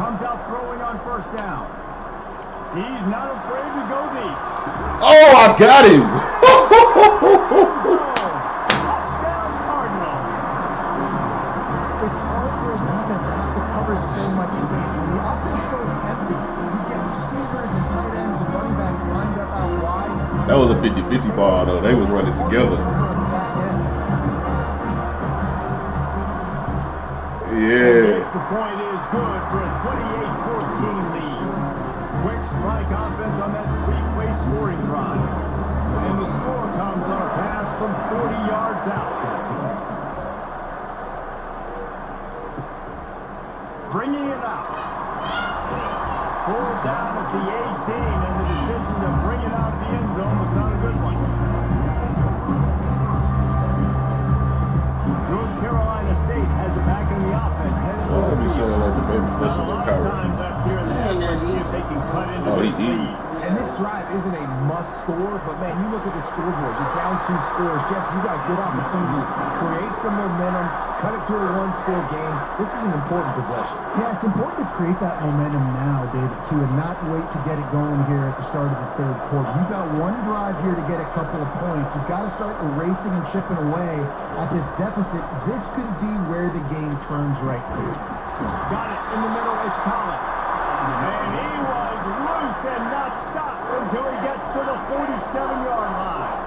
Comes out throwing on first down. He's not afraid to go deep. Oh, I got him. Touchdown Cardinals. It's hard for a defense to have to cover so much space. When the offense goes empty, you get receivers and tight ends and running backs lined up out wide. That was a 50-50 ball, though. They was running together. Yeah. The point is good for a 28-14 lead. Quick strike offense on that three-way scoring drive. And the score comes on a pass from 40 yards out. Bringing it out. Pulled down at the 18, and the decision to bring it out the end zone was not a good one. North Carolina State has it back in the offense. Well, let me show you like the baby fish in the cover. Oh, he eating. And this drive isn't a must score, but man, you look at the scoreboard, you're down 2 scores. Jesse, you got a good opportunity to create some momentum, cut it to a 1-score game. This is an important possession. Yeah, it's important to create that momentum now, David, too, and not wait to get it going here at the start of the third quarter. You've got one drive here to get a couple of points. You've got to start erasing and chipping away at this deficit. This could be where the game turns right here. Got it in the middle, it's Collins. And he was loose and not stopped until he gets to the 47-yard line.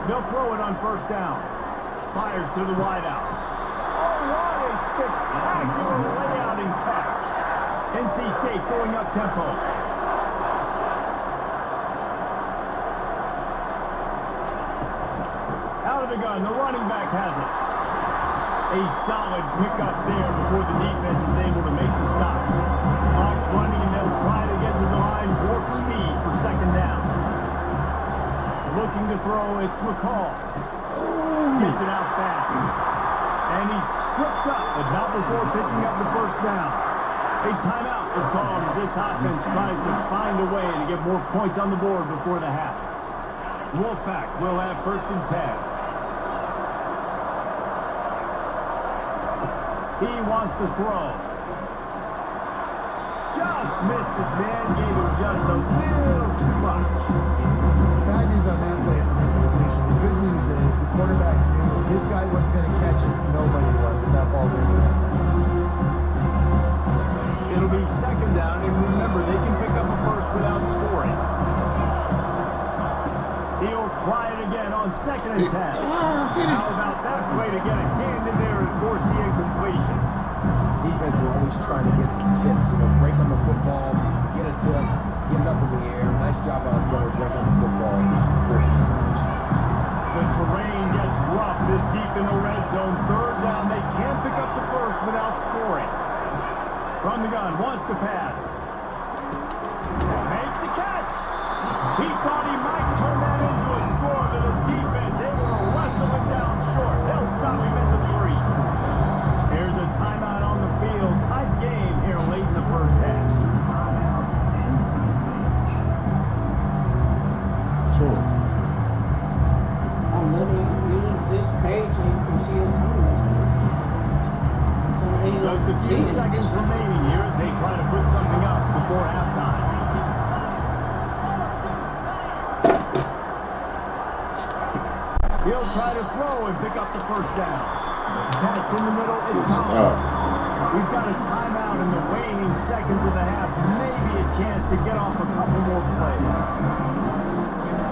They'll throw it on first down. Fires to the wideout. Oh, what a spectacular layout and catch. NC State going up tempo. Out of the gun, the running back has it. A solid pickup there before the defense is able to make the stop. Hawks running, and they'll try to get to the line warp speed for second down. Looking to throw, it's McCall. Gets it out fast. And he's tripped up, but not before picking up the first down. A timeout is called as this offense tries to find a way to get more points on the board before the half. Wolfpack will have first and 10. He wants to throw. Just missed his man, gave him just a little too much. Bad news on that play is an incompletion. The good news is the quarterback knew if his guy wasn't going to catch it, nobody was, and that ball really went back. It'll be second down, and remember, they can pick up a first without scoring. He'll try it again on second and 10. How about that play to get a hand in there and force the incompletion? Defense will always try to get some tips, break on the football, get a tip, get it up in the air. Nice job out there, break on the football, force the incompletion. The terrain gets rough this deep in the red zone. Third down, they can't pick up the first without scoring. From the gun, wants to pass. Makes the catch. He thought he might turn that into a score, but the defense able to wrestle him down short. They'll stop him at the 3. Here's a timeout on the field. Tight game here late in the first half. Sure. I'm looking at this page and you can see it coming. Just a few seconds remaining here as they try to put something up before halftime. He'll try to throw and pick up the first down. Catch in the middle, it's Collins. We've got a timeout in the waning seconds of the half. Maybe a chance to get off a couple more plays.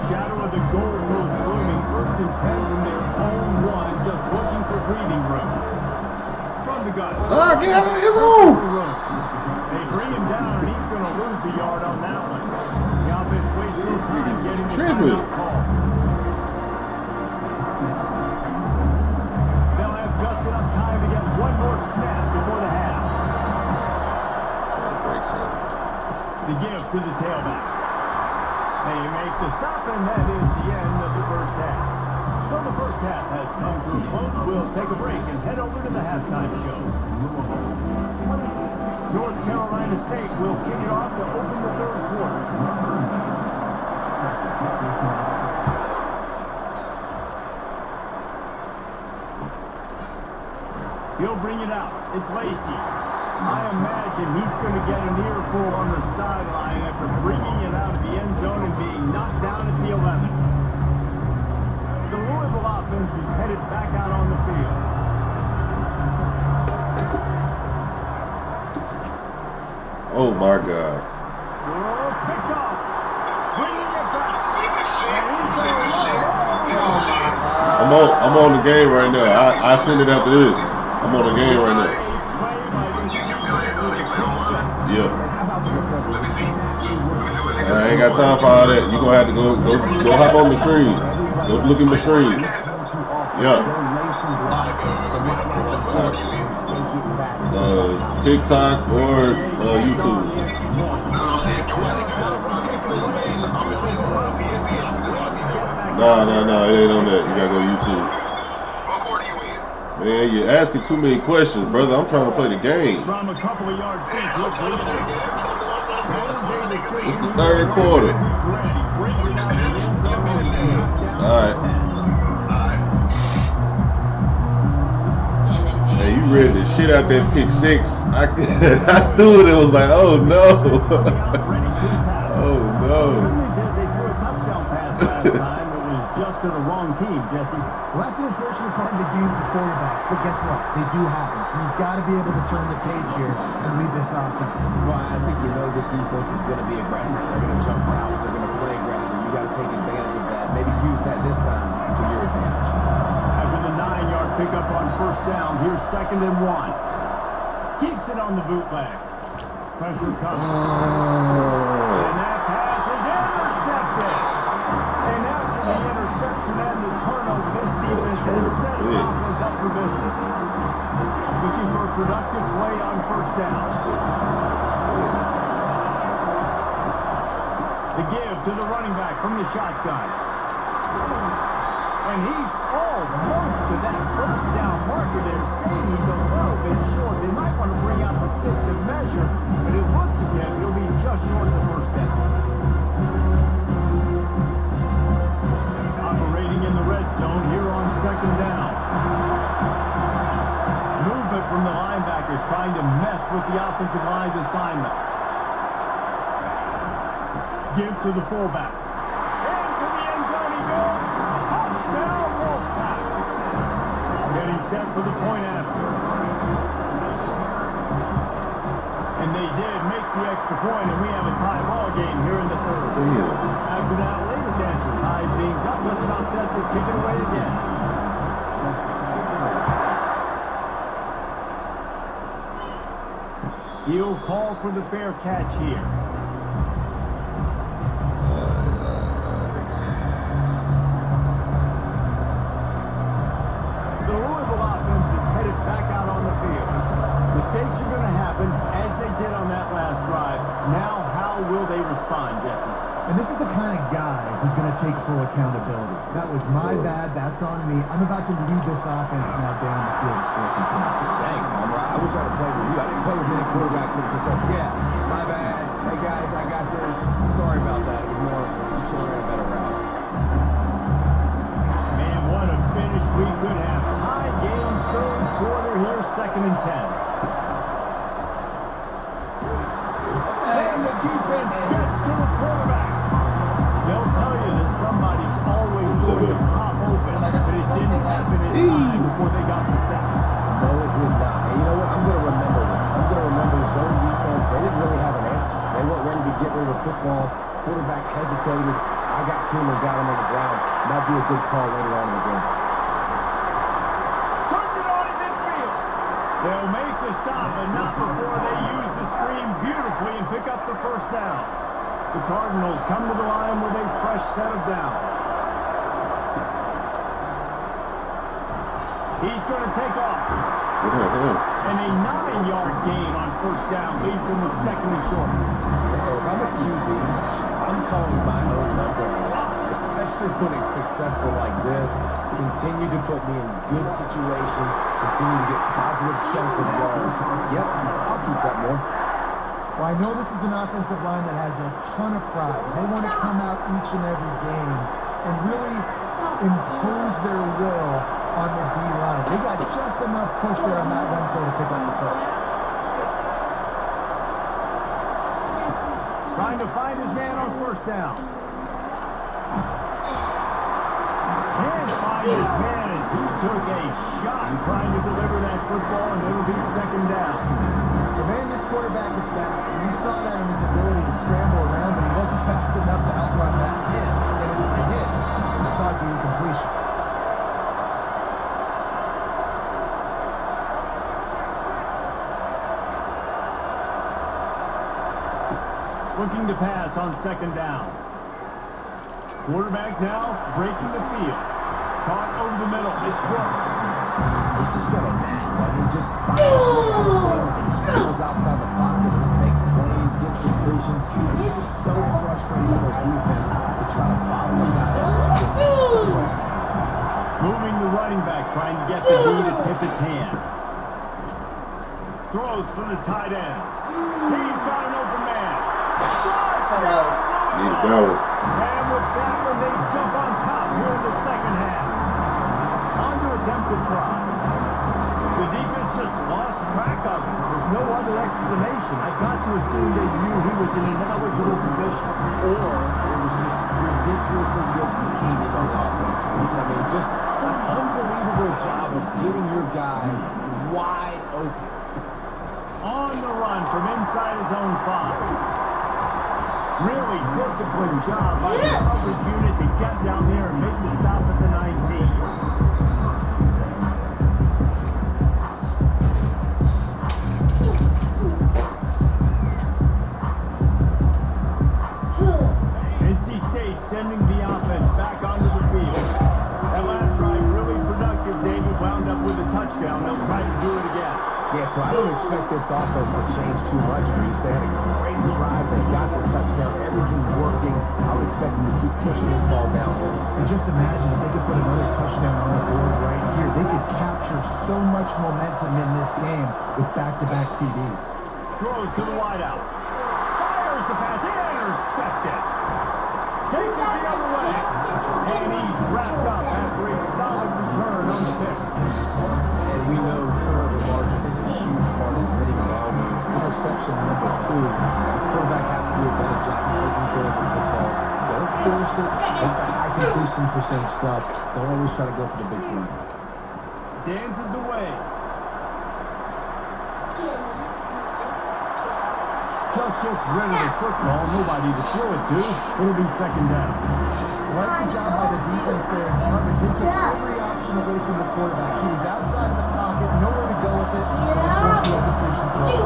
Shadow of the goalpost looming. First and 10 from their own 1, just looking for breathing room. From the gun. Get out of his own. They bring him down, and he's going to lose a yard on that one. The offense wasted his time getting the timeout call. They'll have just enough time to get one more snap before the half. The give to the tailback. They make the stop, and that is the end of the first half. So the first half has come to a close. We'll take a break and head over to the halftime show. North Carolina State will kick it off to open the third quarter. He'll bring it out. It's Lacey. I imagine he's going to get an earful on the sideline after bringing it out of the end zone and being knocked down at the 11. The Louisville offense is headed back out on the field. Oh my God. Oh, picked off. Bringing it back. I'm on the game right now. I send it after this. I'm on the game right now. Yeah. I ain't got time for all that. You gonna have to go hop on the screen. Go look in the screen. Yeah. TikTok or YouTube. No, it ain't on that. You gotta go YouTube. Man, you're asking too many questions, brother. I'm trying to play the game. From a couple of yards deep, it's the third quarter. Alright. Hey, you read the shit out that pick six. I threw it and was like, oh no. Oh no. To the wrong team, Jesse. Well, that's an unfortunate part of the game for quarterbacks, but guess what? They do happen. So you've got to be able to turn the page here and lead this offense. Well, I think you know this defense is going to be aggressive. They're going to jump routes. They're going to play aggressive. You got to take advantage of that. Maybe use that this time to your advantage. After the 9-yard pickup on first down, here's 2nd and 1. Keeps it on the bootleg. Pressure comes. And that pass is intercepted. And after the interception and the turnover, this defense has set the offense up for business. Looking for a productive play on first down. The give to the running back from the shotgun. And he's almost to that first down marker. They're saying he's a little bit short. They might want to bring out the sticks and measure, but it looks as if he'll be just short of the first down. Operating in the red zone here on 2nd down. Movement from the linebackers trying to mess with the offensive line's assignments. Give to the fullback. Into the end zone he goes. Touchdown, Wolfpack. Getting set for the point after. And they did make the extra point, and we have a tie ball game here in the third. After that latest answer, ties things up, just about set to kick it away again. He'll call for the fair catch here. The Louisville offense is headed back out on the field. Mistakes are going to happen, as they did on that last drive. Now, how will they respond, Jesse? And this is the kind of guy who's going to take full accountability. That was my bad. That's on me. I'm about to lead this offense now down the field to score some points. Dang, I wish I'd have played with you. I didn't play with many quarterbacks that just said, yeah, my bad. Hey, guys, I got this. Sorry about that. It was more, you should have ran a better route. Man, what a finish we could have. High game, third quarter here, 2nd and 10. And the defense gets to the quarterback. They'll tell you that somebody's always going to pop open, but it didn't happen in time before they got the sack. No, it did not. And you know what? I'm going to remember this. I'm going to remember zone defense. They didn't really have an answer. They weren't ready to get rid of the football. Quarterback hesitated. I got to him and got him on the ground. Might be a good call later on in the game. Turns it on in midfield. They'll make the stop, but not before they use the screen beautifully and pick up the first down. The Cardinals come to the line with a fresh set of downs. He's going to take off. And a 9-yard gain on first down leads him to 2nd and short. If I'm a QB, I'm calling my own number a lot, especially when it's successful like this. Continue to put me in good situations, continue to get positive chunks of yards. Yep, I'll keep that more. Well, I know this is an offensive line that has a ton of pride. They want to come out each and every game and really impose their will on the D-line. They got just enough push there on that one play to pick up the first. Trying to find his man on first down. Can't find his man as he took a shot trying to deliver that football, and it'll be second down. The man, this quarterback is fast, and you saw that in his ability to scramble around, but he wasn't fast enough to outrun that hit, and it was the hit that caused the incompletion. Looking to pass on second down. Quarterback now breaking the field. Caught over the middle. It's Brooks. He's just got a knack, but he just things and scrambles outside the pocket, makes plays, gets completions. It's just so frustrating for a defense to try to follow a guy up. There's so much talent. Moving the running back, trying to get the D to tip its hand. Throws from the tight end. He's got an open man. Need that one. And with that one, they jump on top here in the second half. On to attempt to try. The defense just lost track of him. There's no other explanation. I got to assume they knew he was in an ineligible position. Or it was just ridiculously good scheming on offense. I mean, just an unbelievable job of getting your guy wide open. On the run from inside his own 5. Really disciplined job by the coverage unit to get down there and make the stop at the 19. NC State sending the offense back onto the field. That last drive really productive. David wound up with a touchdown. They'll try to do it again. Yeah, so I don't expect this offense to change too much, Reese. They had a great drive. They got the touchdown. Everything's working. I would expect them to keep pushing this ball down. And just imagine if they could put another touchdown on the board right here. They could capture so much momentum in this game with back-to-back TDs. Throws to the wideout. Fires the pass. Intercepted. Takes it the other way. And he's wrapped up after a solid return on the pick. And we know turnover margin is a huge part of winning ball games. Interception number 2. The quarterback has to do a better job taking care of the football. Don't force it. Take the high completion percentage stuff. Don't always try to go for the big play. Dances away. Just gets rid of the football. Nobody to throw it to. It'll be second down. Like the job by the defense there. Harvard, they took every option away from the quarterback. He was outside of the pocket, nowhere to go with it, so they forced the completion throw.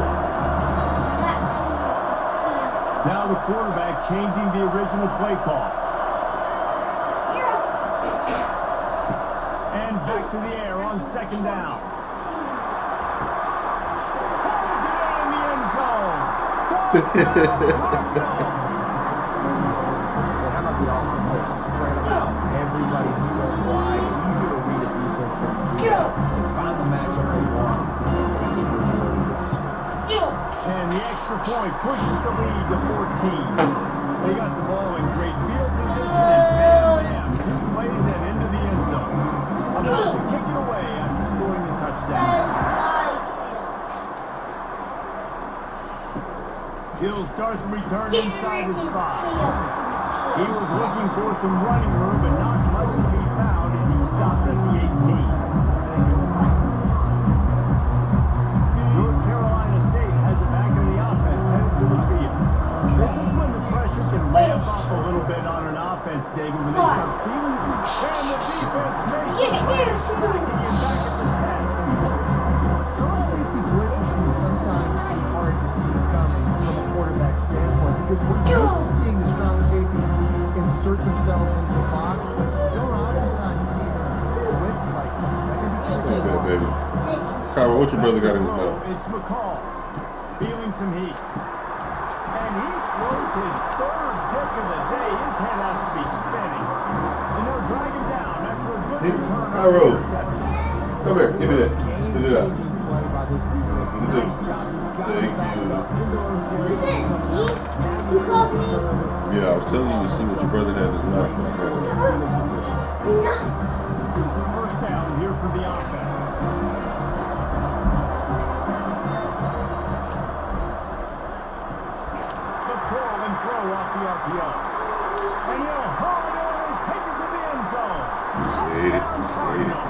Now the quarterback changing the original play call. And back to the air on second down. Pulls it out in the end zone. How about the offense? Let's spread them out. Everybody's spread wide. Easier to read a defense than to do that. They find the matchup they want. They get rewarded with speed. And the extra point pushes the lead to 14. They got the ball in great field position, and bam, 2 plays and into the end zone. About to kick it away after scoring the touchdown. He'll start the return inside his 5. He was looking for some running room, but not much to be found as he stopped at the 18. North Carolina State has it back in the offense, headed to the field. This is when the pressure can ramp up a little bit on an offense, David, when they start feeling and the defense makes it. Sacking him back at the 10. Strong safety blitzes can sometimes be hard to see coming from a quarterback standpoint because we're used to seeing the strong safeties insert themselves into the box, but you don't oftentimes see them blitz like that. That can be tricky. Okay, baby. Kyra, what your brother got in his mouth? It's McCall feeling some heat. And he throws his 3rd pick of the day. His head has to be spinning. And they'll drag him down after a good return. Kyra, come here. Give me that. Spit it out. Play by about his defense. Nice job. He's got it back up in the rotation. You called me? Yeah, I was telling you to see what your brother had in his mouth. First down here for the offense. The pull and throw off the RPO. And he'll haul it in and take it to the end zone. Appreciate it. Appreciate it.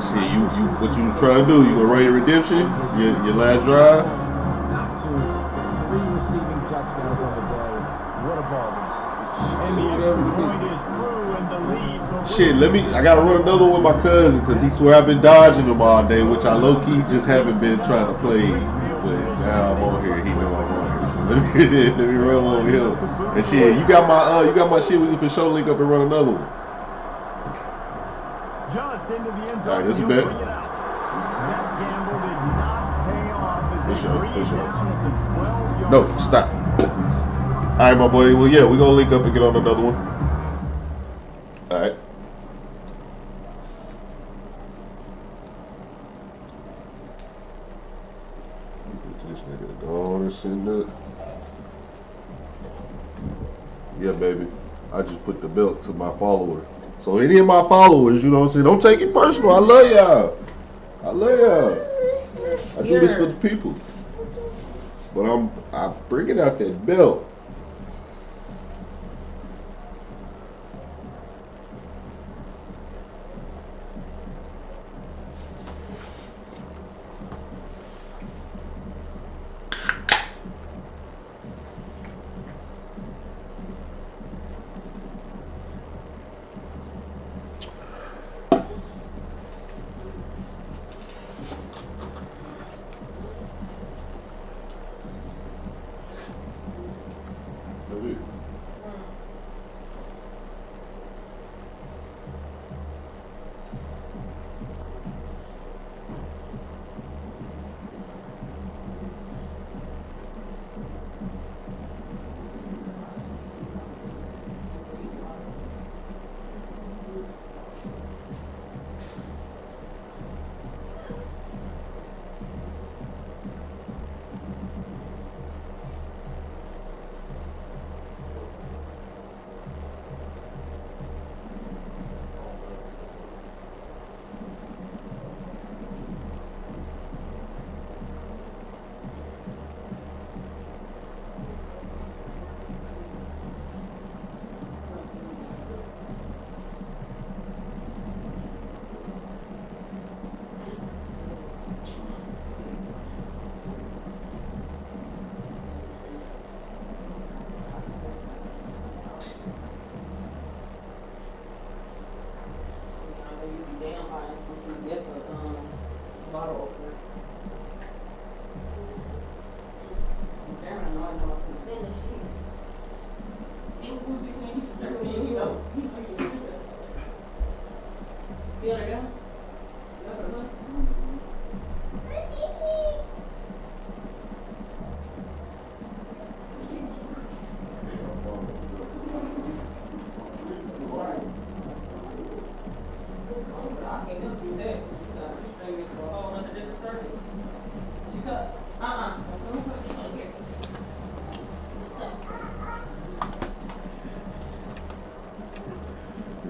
See, what you trying to do? You gonna run your redemption? Your last drive? Not to 3 receiving touchdowns on the day. What a ball. And the extra point is true, and the lead. Shit, I gotta run another one with my cousin because he swear I've been dodging him all day, which I low-key just haven't been trying to play. But now I'm on here, he know I'm on here. So let me run one with him. And shit, you got my shit, we can for sure link up and run another one. Just into the end zone. All right, this is bet. That gamble did not pay off as they breathed down at the 12-yard No, stop. All right, my boy. Well, yeah, we're going to link up and get on another one. All right. This nigga go on and send it. Yeah, baby. I just put the belt to my follower. So any of my followers, you know what I'm saying, don't take it personal. I love y'all. I do this for the people. But I'm bringing out that belt.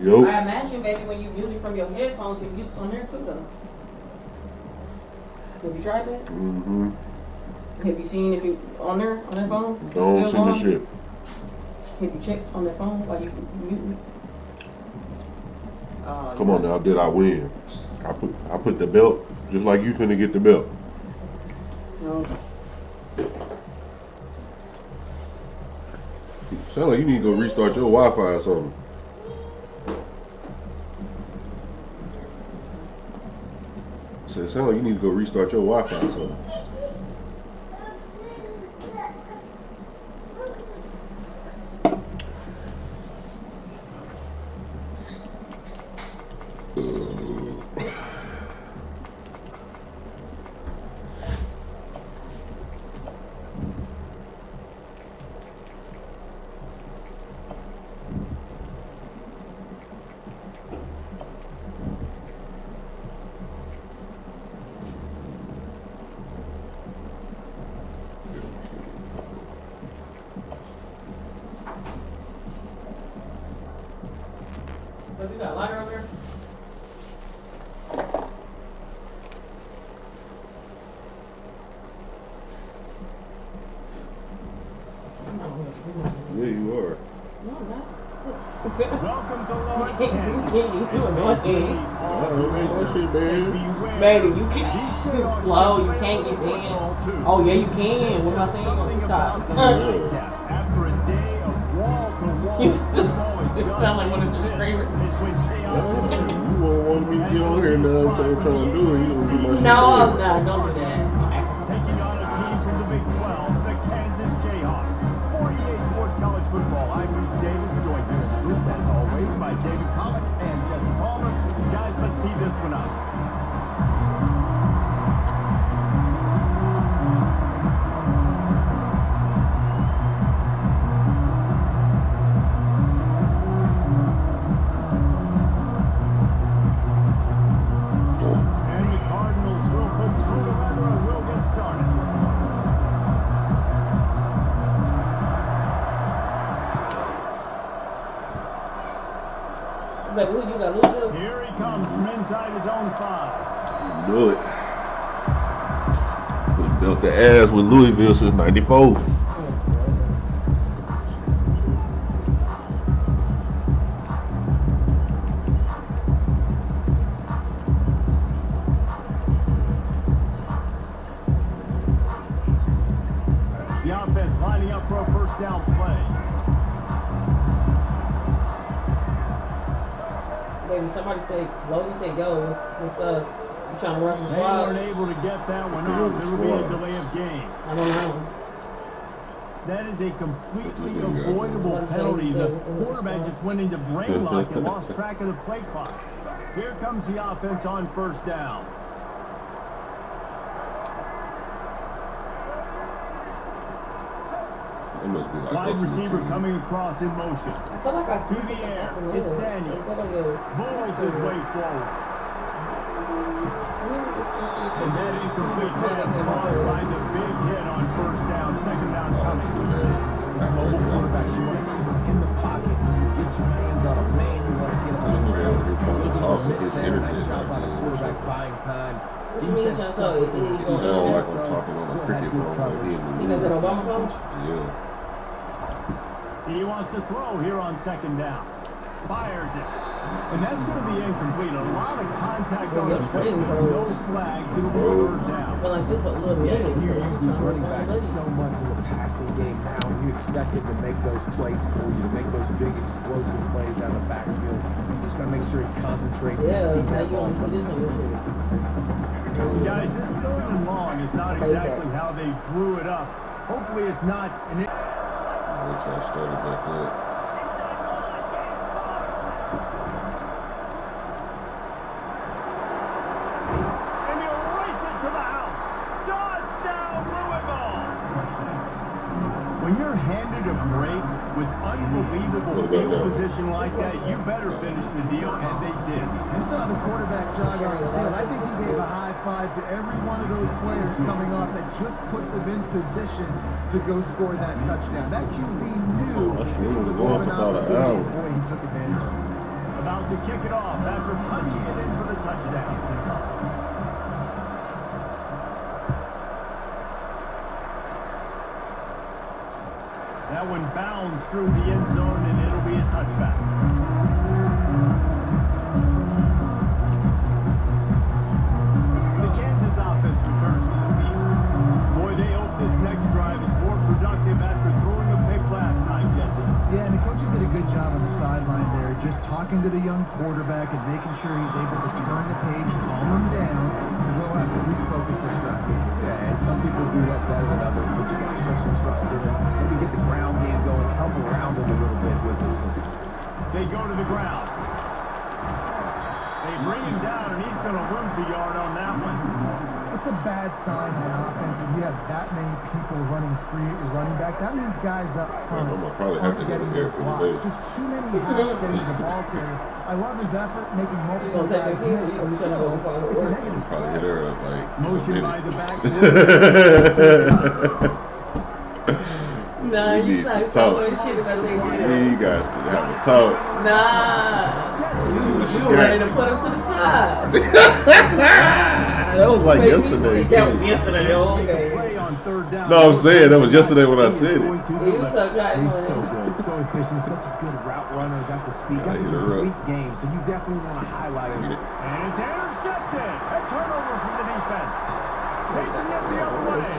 Yo. I imagine, baby, when you mute it from your headphones, it mutes on there too, though. Have you tried that? Mm-hmm. Have you seen if it on their phone? Don't see the shit. Have you checked on their phone while you mute it? Come on now, did I win? I put the belt just like you finna get the belt. No. Sound like you need to go restart your Wi-Fi or something. So it sounds like you need to go restart your Wi-Fi or something. You got a lighter over there? Yeah, you are. No, I'm not. Welcome to Lawrence, You annoying. That shit, man. Baby, you can't slow, you can't get in. Oh yeah, you can. What am I saying on TikTok? After a day of wall-to-wall You still, it sound like one of the screamers. You won't want me to get on here now. I'm trying to do it. You gonna do my shit. No, I'm not. Don't do that. taking on a team from the Big 12, the Kansas Jayhawks. 48 Sports College Football. I'm Reese Davis, joined here in the booth, as always, by David Pollock and Jesse Palmer. Guys, let's tee this one up. And the Cardinals will put through the weather and will get started. Baby, who you got, Louisville? Here he comes from inside his own 5. Do it. We built the ass with Louisville since '94. The offense lining up for a first down play. Baby, somebody say, Logan say, yo, what's up? You trying to run some They weren't squads? able to get that one off. There will be a delay of game. I don't know. That is a completely avoidable penalty. The quarterback just went into brain lock and lost track of the play clock. Here comes the offense on first down. It must be like Wide receiver coming across in motion. I feel like I see Through the air, something it's little. Daniel. It's like a little- Bowls his way forward. And that incomplete pass caused by the big hit on first down. Second down coming. Mobile quarterbacks, you want to keep them in the pocket. Get your hands on a man, you want to get them This nigga around. over here trying to talk to his Nice internet job by the like quarterback that. buying time. What you mean, Defense Chantal? stuck with It it. is It sound going like I'm talking on a cricket phone right here in the You got that news. Obama phone? Yeah. He wants to throw here on second down. Fires it. And that's going to be incomplete. A lot of contact on the play. No flags. It'll be third down. I feel like this was a little Yeah, bit. you use these running backs so much in the passing game now, and you expect them to make those plays for you, to make those big explosive plays out of the backfield. You just got to make sure he concentrates Yeah, and see now that you ball. only see this on your shit. Guys, this third and long is not exactly how they drew it up. Hopefully it's not an... That's how I started back up. And he'll race it to the house. Touchdown, Louisville! When you're handed a break with unbelievable field position like that, you better finish the deal, and they did. You saw the quarterback jog on the field. I think he gave a high five to every one of those players coming off that just put them in position to go score that touchdown. That QB knew That shit this was was a going golden for about an opportunity. hour. Boy, he took advantage of it. About to kick it off after punching it in for the touchdown. That one bounds through the end zone, and it'll be a touchback. The Kansas offense returns to the field. Boy, they hope this next drive is more productive after throwing a pick last night, Jesse. Yeah, and the coaches did a good job on the sideline there, just talking to the young quarterback and making sure he's able to turn the page, calm him down, and go out and refocus their strategy. Yeah, and some people do that better than others, but you got to show some trust in them. Maybe get the ground game going, help around them a little bit with the system. They go to the ground. They bring him down, and he's going to lose a yard on that one. It's a bad sign in an offense when you have that many people running free at your running back. That means guys up front I'm gonna probably have aren't to go getting there their for the blocks. day. Just too many hits getting to the ball carrier. I love his effort, making multiple You gonna take guys this easy, miss, you but gonna shut still, up before I it's a work? negative. Probably hit her up like Motion in a by the minute. back. Nah, He you needs to like talk. so much shit about they He did. got to have a talk. Nah. You were ready to put him to the side. That was like yesterday. That was yesterday, okay. No, I'm saying that was yesterday when I said it. He was so good. He's so good, so efficient, such a good route runner, got the speed, got the complete game, so you definitely want to highlight him. And it's intercepted. A turnover from the defense. Taking it the other way.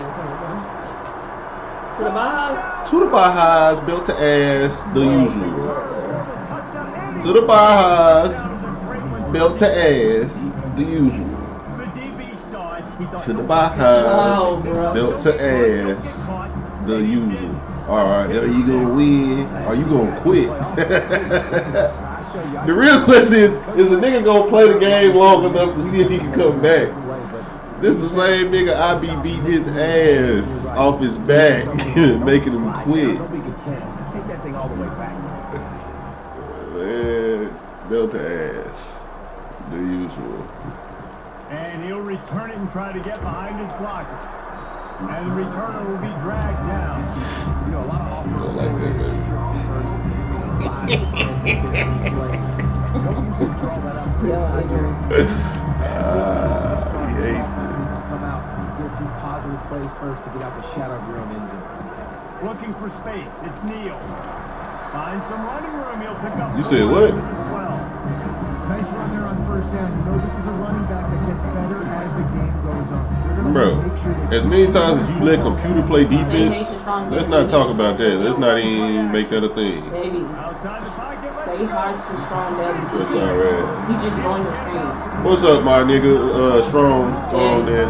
To the Bajas. To the Bajas, built to ass, the usual. To the Bajas, built to ass, the usual. To the Bajas, built to ass, the usual. Alright, are you gonna win? Are you gonna quit? The real question is a nigga gonna play the game long enough to see if he can come back? This is the same nigga I be beating his ass off his back, making him quit. Man, built to ass, the usual. And he'll return it and try to get behind his blocker. And the returner will be dragged down. You know, a lot of offensive don't like that, baby. Yeah, I agree. He hates it. Come out, get a few positive plays first to get out the shadow of your own end zone. Looking for space. It's Neal. Find some running room. He'll pick up. You said what? Nice run there on first down. You know this is a running back that gets better as the game goes on. Bro, as many times as you let computer play defense, let's not talk about that. Let's not even make that a thing. Baby. Stay hard to strong daddy. What's all right? He just joined the screen. What's up, my nigga? Strong on there.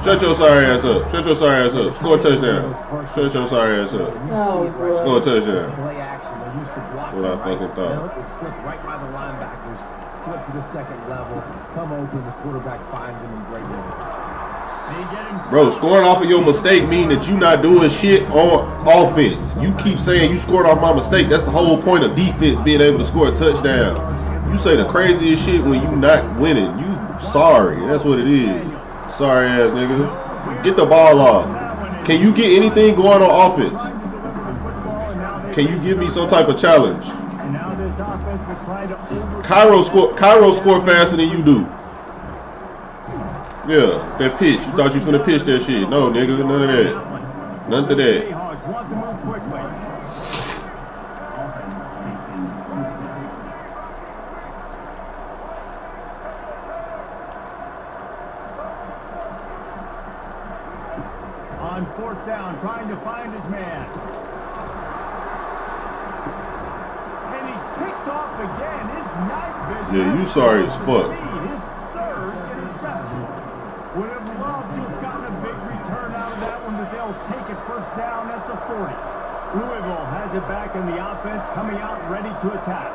Shut your sorry ass up. Shut your sorry ass up. Score a touchdown. Shut your sorry ass up. Oh, bro. Score a touchdown. Play action. They used to block What I fucking thought. They slip right by the linebackers, slip to the second level, come open, the quarterback finds them in great ways. Bro, scoring off of your mistake mean that you not doing shit on offense. You keep saying you scored off my mistake. That's the whole point of defense, being able to score a touchdown. You say the craziest shit when you not winning. You sorry. That's what it is. Sorry ass nigga. Get the ball off. Can you get anything going on offense? Can you give me some type of challenge? Cairo score faster than you do. Yeah, that pitch. You thought you was gonna pitch that shit. No, nigga, none of that. None of that. On fourth down, trying to find his man. And he's picked off again. His night vision. Yeah, you sorry as fuck. Would have loved to have gotten a big return out of that one, but they'll take it first down at the 40. Louisville has it back in the offense, coming out ready to attack.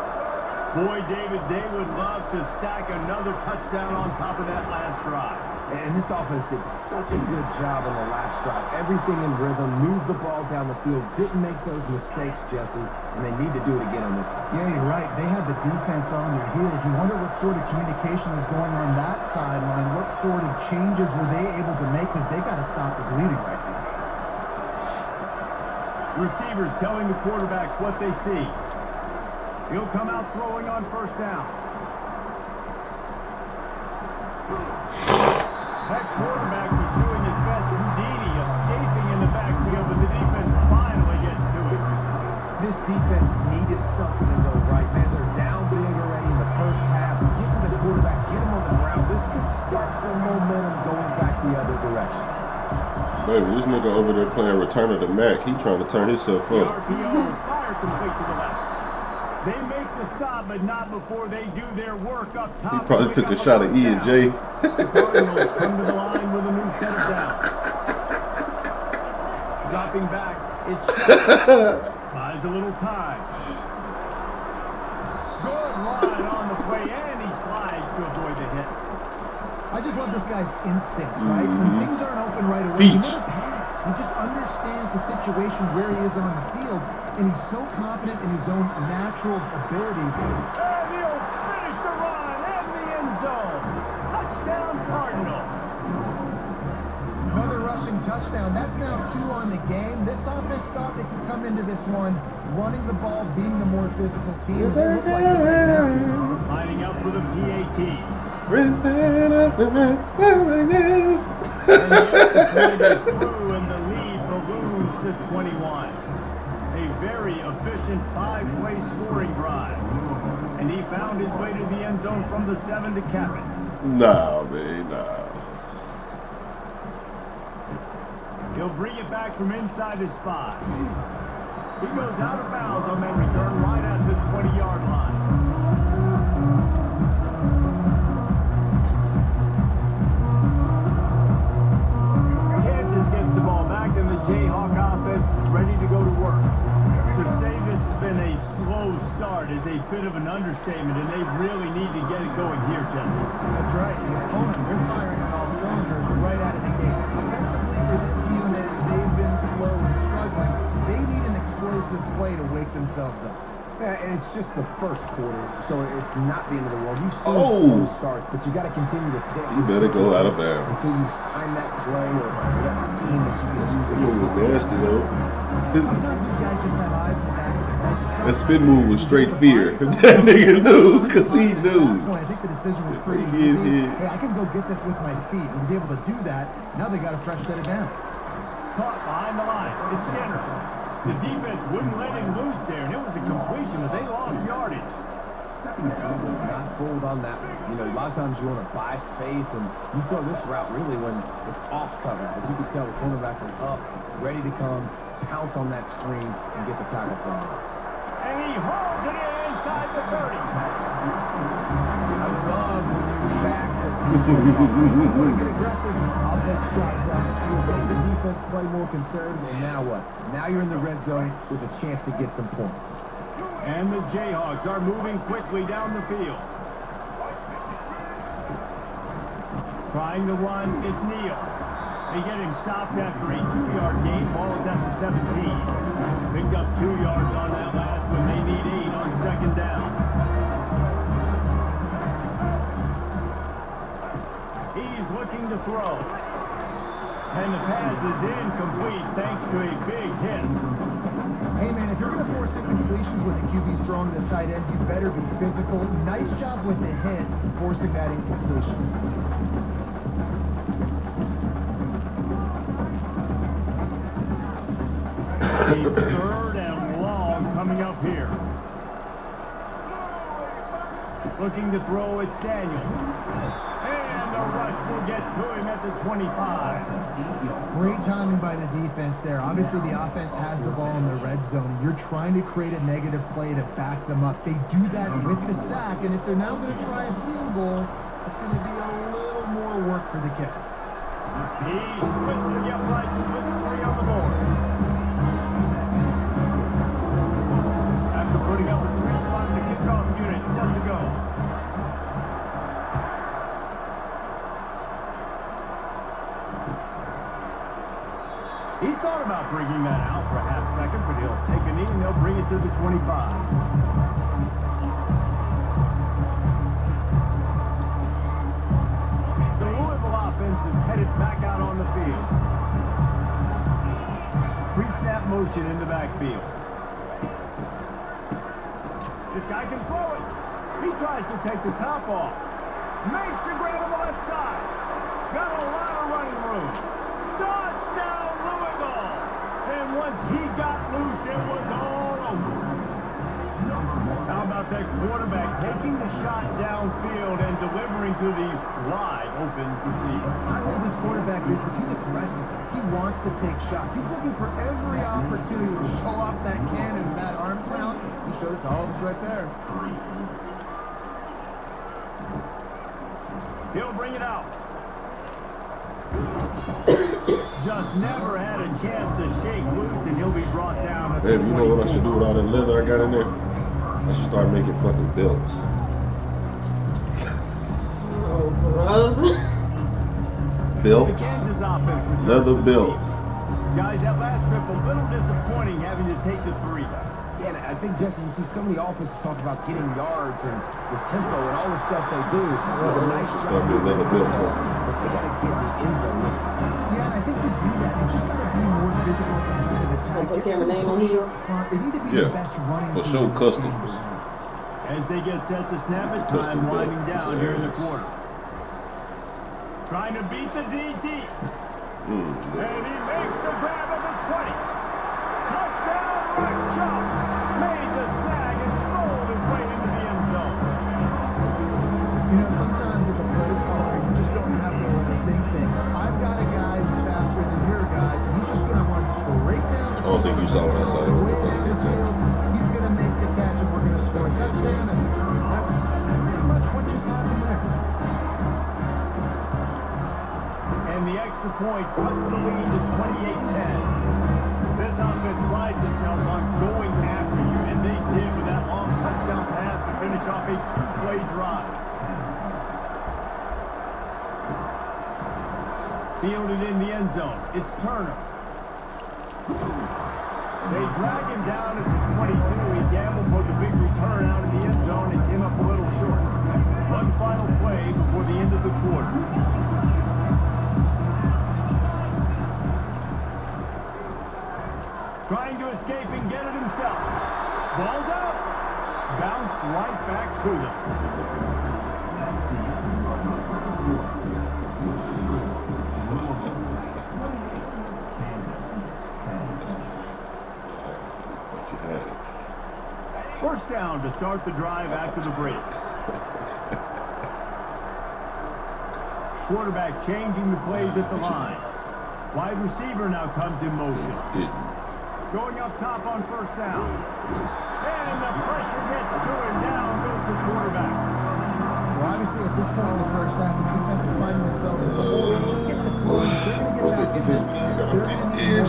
Boy, David, they would love to stack another touchdown on top of that last drive. And this offense did such a good job on the last drive. Everything in rhythm, moved the ball down the field, didn't make those mistakes, Jesse, and they need to do it again on this one. Yeah, you're right. They had the defense on their heels. You wonder what sort of communication is going on that sideline. What sort of changes were they able to make, because they got to stop the bleeding right now. Receivers telling the quarterbacks what they see. He'll come out throwing on first down. That quarterback was doing his best. Houdini escaping in the backfield, but the defense finally gets to it. This defense needed something to go right. Man, they're down big already in the first half. Get to the quarterback, get him on the ground. This could start some momentum going back the other direction. Baby, this nigga over there playing Return of the Mac. He trying to turn himself up. Fire complete to the left. They make the stop, but not before they do their work up top. He probably took a shot at E and J. The Cardinals come to the line with a new set of downs. Dropping back, it's buys a little time. Good line on the play, and he slides to avoid the hit. I just love this guy's instincts, right? When things aren't open right away, he never panics. He just understands the situation where he is on the field, and he's so confident in his own natural ability. And he'll finish the run in the end zone. Touchdown, Cardinals. Another rushing rushing touchdown. That's now 2 on the game. This offense thought they could come into this one running the ball, being the more physical team. And they look like it right now. Lining up for the PAT. And the lead balloons to 21. A very efficient 5-play scoring drive. And he found his way to the end zone from the 7 to cap it. Nah, man, nah. He'll bring it back from inside his 5. He goes out of bounds on that return right at the 20-yard line. Kansas gets the ball back, and the Jayhawk offense is ready to go to work. To say this has been a slow start is a bit of an understatement, and they really need to get it going here, Jesse. That's right. The opponent, they're firing on all cylinders right out of the gate. Offensively for this unit, they've been slow and struggling. They need an explosive play to wake themselves up. Yeah, and it's just the first quarter, so it's not the end of the world. You've seen slow starts, but you got to continue to pick. You better go out of bounds. Until you find that play or that scheme that you can use. That move was nasty, though. Sometimes these guys just have eyes in the back of their head. That spin move was straight fear. That nigga knew, because he knew. I think the decision was pretty easy. Hey, I can go get this with my feet. He was able to do that. Now they got to fresh set it down. Caught behind the line. It's Skinner. The defense wouldn't let him loose there, and it was a completion, but they lost yardage. Was not fooled on that one. You know, a lot of times you want to buy space, and you throw this route really when it's off cover. But you can tell the cornerback was up, ready to come, pounce on that screen, and get the tackle from him. And he holds it in inside the 30. I love when you're back to get aggressive. I'll take shots down the field, make the defense play more conservative, and now what? Now you're in the red zone with a chance to get some points. And the Jayhawks are moving quickly down the field. Trying to run is Neal. They get him stopped after a 2-yard gain. Ball is at the 17. Picked up 2 yards on that last one. They need 8 on second down. He's looking to throw. And the pass is incomplete thanks to a big hit. Hey, man, if you're going to force incompletions with the QB's throwing to the tight end, you better be physical. Nice job with the hit, forcing that incompletion. A 3rd and long coming up here. Looking to throw it, Daniel. And the rush will get to him at the 25. Great timing by the defense there. Obviously, the offense has the ball in the red zone. You're trying to create a negative play to back them up. They do that with the sack, and if they're now going to try a field goal, it's going to be a little more work for the kicker. He's twisted the upright to put 3 on the board. After putting up a 3-spot, the kickoff unit set to go. He thought about bringing that out for a half second, but he'll take a knee and they'll bring it to the 25. The Louisville offense is headed back out on the field. Pre-snap motion in the backfield. This guy can throw it. He tries to take the top off. Makes the grab on the left side. Got a lot of running room. Touchdown, Louisville! And once he got loose, it was all over. How about that quarterback taking the shot downfield and delivering to the wide open receiver? I love this quarterback because he's aggressive. He wants to take shots. He's looking for every opportunity to show off that cannon and that arm talent. He showed it to all of us right there. He'll bring it out. Just never had a chance to shake loose, and he'll be brought down at the 24. Baby, you know what I should do with all that leather I got in there? I should start making fucking belts. Oh, gross. Belts? The Kansas offense returns Leather to the belts. field. Guys, that last trip, a little disappointing having to take the 3. Yeah, and I think, Jesse, you see so many offenses talk about getting yards and the tempo and all the stuff they do. It's a nice It's job gonna be another bit for them. but they got to get in the end zone this time. Yeah, and I think to do that, you just got to be more physical at the end of the attack. Put camera name on heels. They need to be the best running for team sure, in this customs. game. As they get set to snap it, time winding down here in the quarter. Trying to beat the DT. And he makes the grab at the 20. Touchdown, right chop. Made the snag and strolled his way into the end zone. You know, sometimes as a play caller, you just don't have to overthink things. I've got a guy who's faster than your guys, and he's just going to run straight down. I don't think you saw what I saw. Way down the field. He's going to make the catch, and we're going to score a touchdown. And that's pretty much what just happened there. And the extra point puts the lead to 28-10. This offense prides itself on going after you, and they did with that long touchdown pass to finish off a two-play drive. Fielded in the end zone. It's Turner. They drag him down at the 22. He gambled for the big return out of the end zone and came up a little short. One final play before the end of the quarter. Trying to escape and get it himself. Ball's out. Bounced right back to them. First down to start the drive after the break. Quarterback changing the plays at the line. Wide receiver now comes in motion. Going up top on first down. And the pressure gets to him. Down goes the quarterback. Well, obviously, at this point in the first half, the defense is finding themselves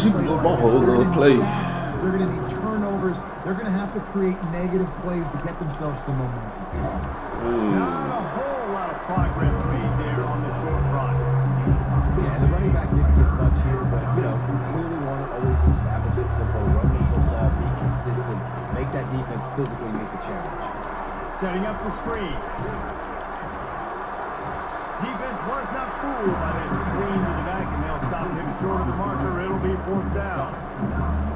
She blew my whole little play. They're going to need turnovers. They're going to have to create negative plays to get themselves some momentum. Not a whole lot of progress made there on the short run. Yeah, and the running back didn't get much here, but, you know, we clearly want to always establish a tempo, run the football, be consistent, make that defense physically make the challenge. Setting up the screen. Defense was not fooled by that screen to the back, and they'll stop him short of the marker. It'll be fourth down.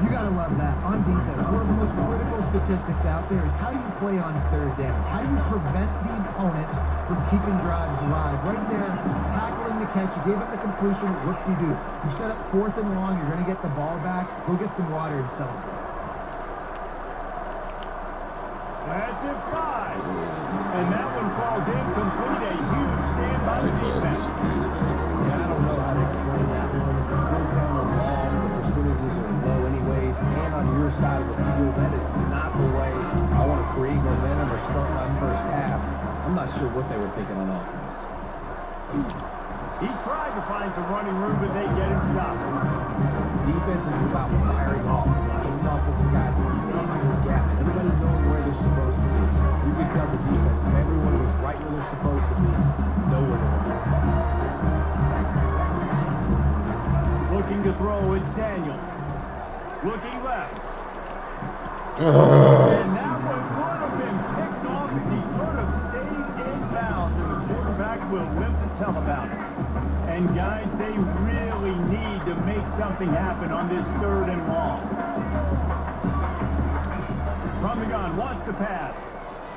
You got to love that. On defense, one of the most critical statistics out there is how do you play on third down? How do you prevent the opponent from keeping drives alive? Right there, tackling the catch. You gave up the completion. What do? You set up fourth and long. You're going to get the ball back. Go get some water and celebrate. That's it, 5. And that one falls incomplete. A huge stand by the defense. Yeah, I don't know how to explain that one. Third down and long, the percentages are low anyways. And on your side of the field, that is not the way I want to create momentum or start my first half. I'm not sure what they were thinking on offense. He tried to find some running room, but they get him stopped. Defense is about firing off, not getting offensive guys and snapping the gaps. Everybody knowing where they're supposed to be. You could tell the defense, if everyone was right where they're supposed to be, nowhere to run. Looking to throw, it's Daniels. Looking left. And that one would have been picked off if he could have stayed in bounds, and the quarterback will live to tell about it. And guys, they really need to make something happen on this third and long. From the gun, wants to pass.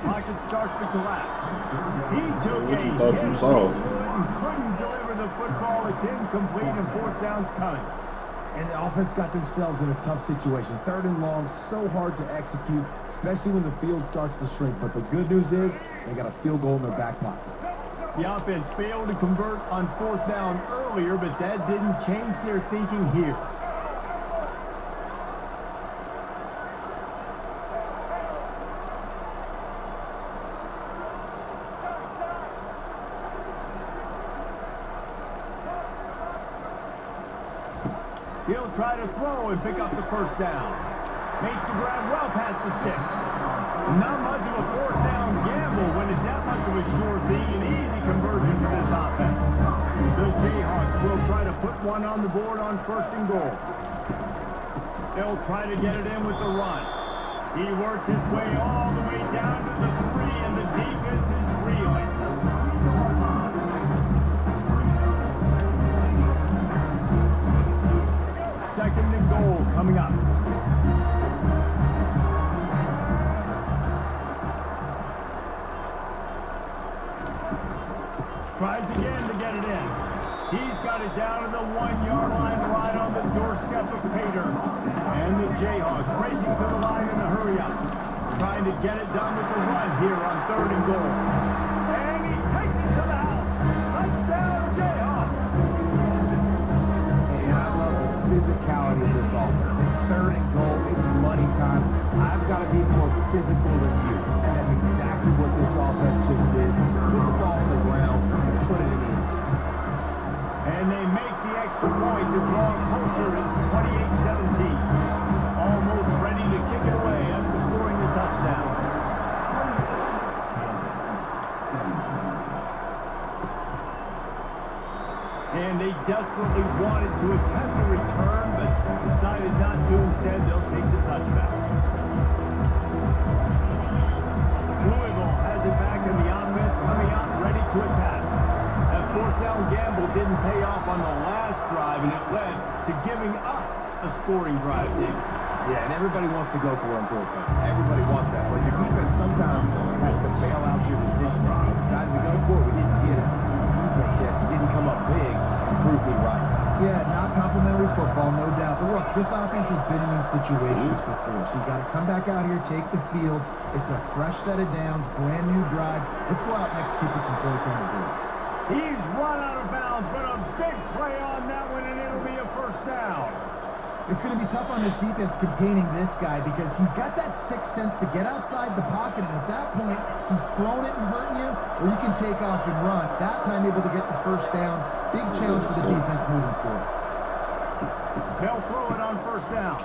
Pocket starts to collapse. He took What you thought you saw? Couldn't deliver the football. It's incomplete, and fourth down's coming. And the offense got themselves in a tough situation. Third and long, so hard to execute, especially when the field starts to shrink. But the good news is they got a field goal in their back pocket. The offense failed to convert on fourth down earlier, but that didn't change their thinking here. He'll try to throw and pick up the first down. Makes the grab well past the stick. Not much of a fourth down gamble when it's that much of a sure thing. An easy conversion for this offense. The Jayhawks will try to put one on the board on first and goal. They'll try to get it in with the run. He works his way all the way down to the 3, and the defense is reeling. Second and goal coming up. Tries again to get it in. He's got it down to the 1-yard line right on the doorstep of Pater. And the Jayhawks racing to the line in a hurry-up. Trying to get it done with the run here on 3rd and goal. And he takes it to the house. Touchdown, Jayhawks. And I love the physicality of this offense. It's 3rd and goal. It's money time. I've got to be more physical than you. And that's exactly what this offense just did. Put the ball on the ground and put it in the end zone. And they make the extra point to draw closer. It's 28-17. Almost ready to kick it away after scoring the touchdown. And they desperately wanted to attempt a return, but decided not to. Instead, they'll take the touchback. Louisville has it back in the offense, coming out ready to attack. That 4th down gamble didn't pay off on the last drive, and it led to giving up a scoring drive, Dave. Yeah, and everybody wants to go for it on 4th down. Everybody wants that. But your defense sometimes has to bail out your decision making. Decided to go for it. We didn't get it. Defense, yes, he didn't come up big and prove me right. Yeah, not complimentary football, no doubt. But look, this offense has been in these situations before. So you got to come back out here, take the field. It's a fresh set of downs, brand new drive. Let's go out and execute with some points on the board. He's run out of bounds, but a big play on that one, and it'll be a 1st down. It's going to be tough on this defense containing this guy because he's got that 6th sense to get outside the pocket, and at that point, he's throwing it and hurting you, or you can take off and run. That time, able to get the 1st down. Big challenge for the defense moving forward. They'll throw it on 1st down.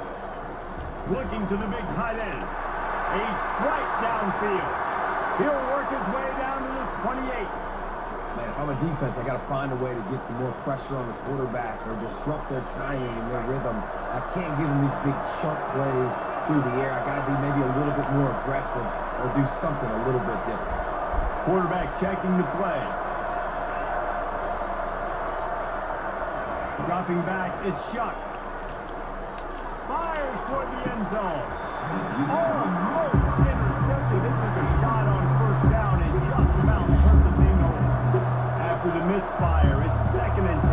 Looking to the big tight end. A strike downfield. He'll work his way down to the 28. Man, if I'm a defense, I got to find a way to get some more pressure on the quarterback or disrupt their timing and their rhythm. I can't give them these big chunk plays through the air. I got to be maybe a little bit more aggressive or do something a little bit different. Quarterback checking the play. Dropping back, it's Shuck. Fires toward the end zone. Almost intercepted. This is a shot on 1st down and just about turned the thing over. After the misfire, it's 2nd and 10.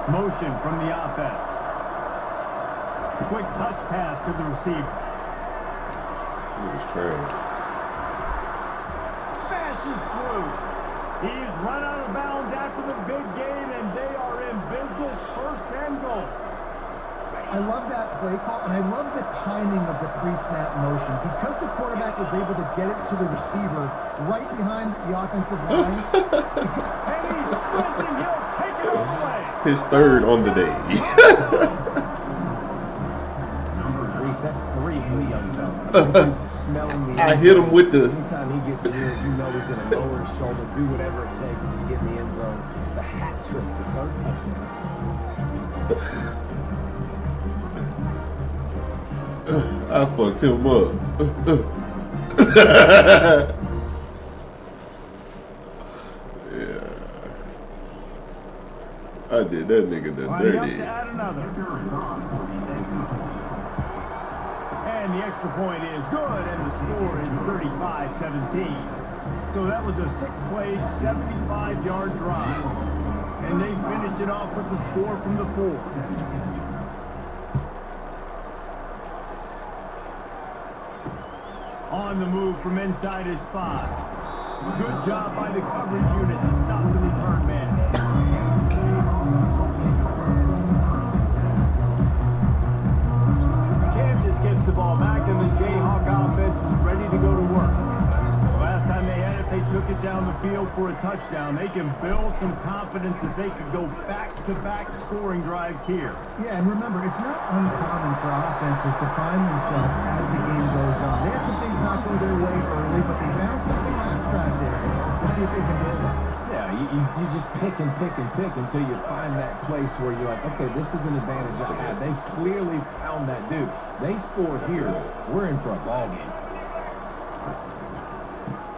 Motion from the offense. Quick touch pass to the receiver. It was trash. Smashes through. He's run out of bounds after the big gain, and they are in business. 1st and goal. I love that play call, and I love the timing of the pre-snap motion. Because the quarterback was able to get it to the receiver right behind the offensive line. And he's sprinting. He'll take it all the way. His 3rd on the day. Reese, that's 3 for the young fella. Smelling the I hit him with the... Anytime he gets near, you know he's going to lower his shoulder, do whatever it takes to get in the end zone. The hat trick, the 3rd touchdown. I fucked him up. Yeah. I did that nigga dirty. To add another. And the extra point is good, and the score is 35-17. So that was a 6-play, 75-yard drive. And they finished it off with the score from the 4. On the move from inside his 5. Good job by the coverage unit to stop the return man. Kansas gets the ball back, and the Jayhawk offense is ready to go to work. The last time they had it, they took it it down the field for a touchdown. They can build some confidence that they could go back-to-back scoring drives here. Yeah, and remember, it's not uncommon for offenses to find themselves as the game goes on. They had some things not go their way early, but they found something last drive there. We'll see if they can build on. Yeah, you just pick and pick and pick until you find that place where you're like, okay, this is an advantage I have. They clearly found that dude. They scored here. We're in for a ball game.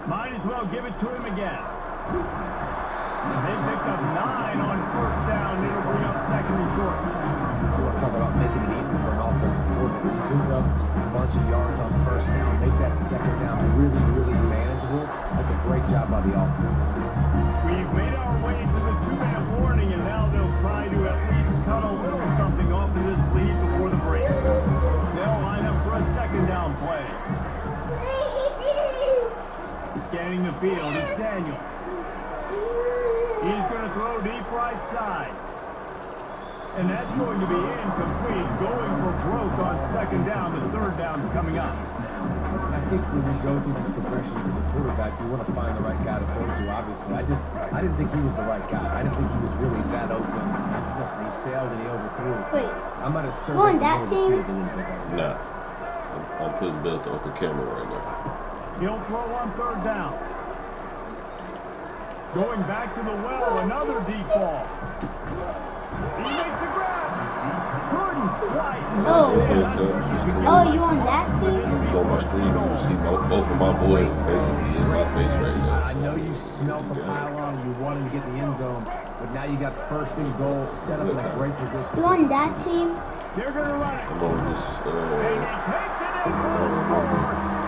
Might as well give it to him again. They picked up 9 on first down. It'll bring up second and short. You want to talk about making it easy for an offensive coordinator. You pick up a bunch of yards on first down, make that second down really, really manageable. That's a great job by the offense. We've made our way to the 2-minute warning, and now they'll try to at least cut a little something off of this lead before the break. They'll line up for a second down play. Scanning the field, it's Daniels. He's going to throw deep right side. And that's going to be incomplete, going for broke on second down. The third down's coming up. I think when you go through these progressions as a quarterback, you want to find the right guy to throw to, obviously. I didn't think he was the right guy. I didn't think he was really that open. Listen, he sailed and he overthrew. Wait. I'm going to serve On that team? Nah. I'm putting Bill to open camera right now. He'll throw on third down. Going back to the well, another deep ball. He makes a grab. Couldn't quite. Oh, you on that team? On my stream, you see both of my boys basically in my face right now. I know you smelled the pylon and you wanted to get the end zone, but now you got first and goal set up in a great position. You on that team? They're going to run it. I'm on this, And he takes it in for a score.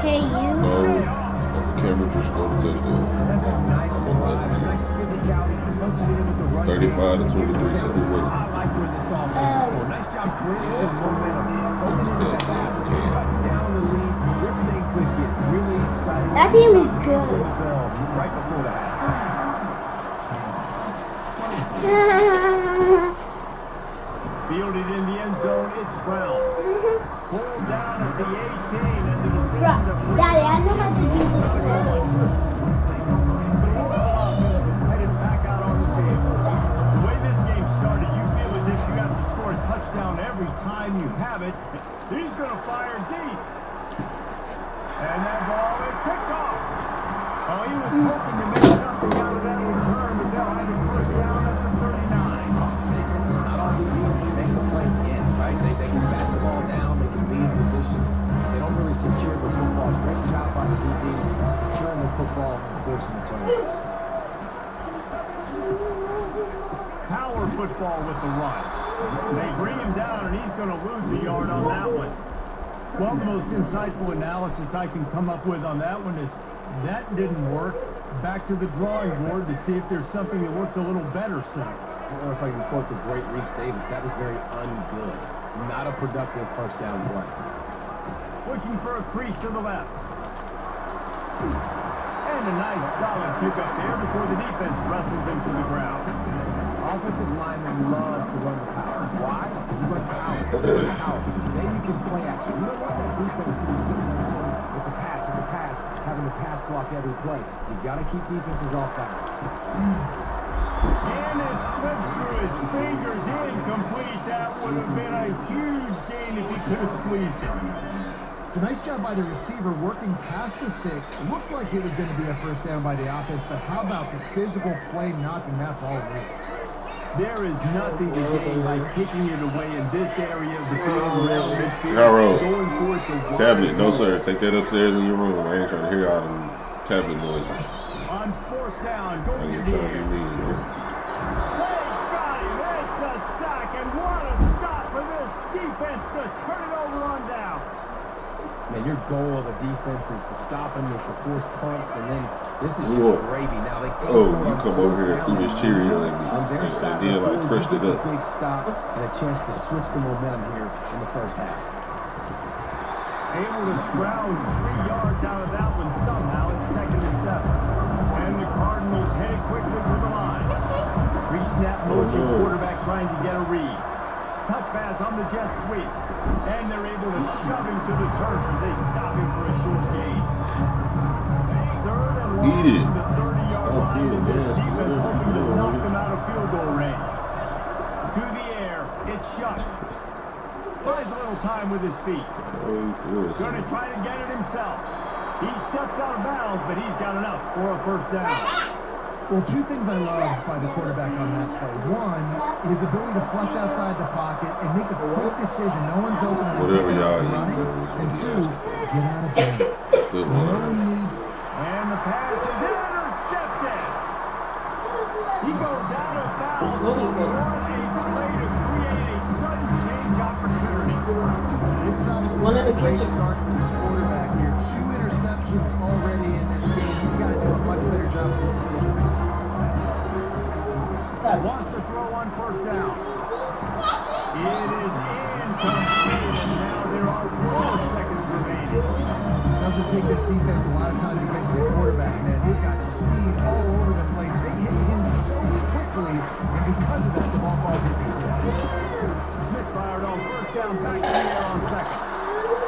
KU? no, on the camera, just go to touchdown. That's a nice I'm on the other drive, team. nice physicality. Once you get in with the run 35 to 23, so who wins? I like where this all goes for. Nice job creating some momentum. Opening that gap, cutting down the lead. This thing could get really exciting. That team is good. Right before the half. Fielded in the end zone, it's Brown. Pulled down at the 18 and the decision to put Daddy, I know how to do this play. headed back out on the field. The way this game started, you feel as if you have to score a touchdown every time you have it. He's going to fire deep. And that ball is picked off. Oh, he was hoping to make something out of that return, but they'll have it first down at the 39. Not all DBs can make the play again, right? They can bat the ball down, they can lead position. They don't really secure the football. Great job by the DB securing the football and forcing the turnover. Power football with the run. They bring him down, and he's going to lose the yard on that one. Well, the most insightful analysis I can come up with on that one is that didn't work. Back to the drawing board to see if there's something that works a little better soon. I don't know if I can quote the great Reese Davis. That was very ungood. Not a productive first down play. Looking for a crease to the left. And a nice solid pickup there before the defense wrestles him to the ground. Offensive linemen love to run the power. Why? You run power. Then you can play action. You don't want that defense to be sitting there saying, it's a pass, having to pass block every play. You've got to keep defenses off balance. And it slips through his fingers, incomplete. That would have been a huge gain if he could have squeezed it. It's a nice job by the receiver working past the sticks. It looked like it was going to be a first down by the offense, but how about the physical play knocking that ball loose? There is nothing to gain by kicking it away in this area of the field around midfield. Harold, Going for it to tablet, no sir. Take that upstairs in your room. I ain't trying to hear all them tablet noises. On fourth down, I going ain't to the trying to air. be mean here. Got him. It's a sack, and what a stop for this defense to turn it over on down. Man, your goal of the defense is to stop them with the forced punts, and then this is Whoa. just gravy. Now they You come over here and threw this Cheerio at me, on their and side, then like crushed it up. Big stop and a chance to switch the momentum here in the first half. Able to scrounge 3 yards out of that one somehow. It's second and 7. And the Cardinals head quickly to the line. Pre-snap motion, quarterback trying to get a read. Touch pass on the jet sweep. And they're able to shove him to the turf as they stop him for a short gain. Third and Eat it. The 30-yard line with this defense hoping to knock them out of field goal range. To the air, it's Shuck. Finds a little time with his feet. Going to try to get it himself. He steps out of bounds, but he's got enough for a first down. Well, two things I love by the quarterback on that play. One, his ability to flush outside the pocket and make a quick decision. No one's open. Whatever y'all eat. And two, get out of bounds. Good No one. need. And the pass is intercepted. He goes out of bounds. What a play to create a sudden change opportunity. This is obviously One in the a great kitchen. start for this quarterback here. 2 interceptions already in this game. He's got to do a much better job of this decision. Wants to throw on first down. It is incomplete, and now there are 4 seconds remaining. Doesn't take this defense a lot of time to get to the quarterback, man. They've got speed all over the place. They hit him so quickly, and because of that, the ball falls incomplete. Misfired on first down, back in the air on second.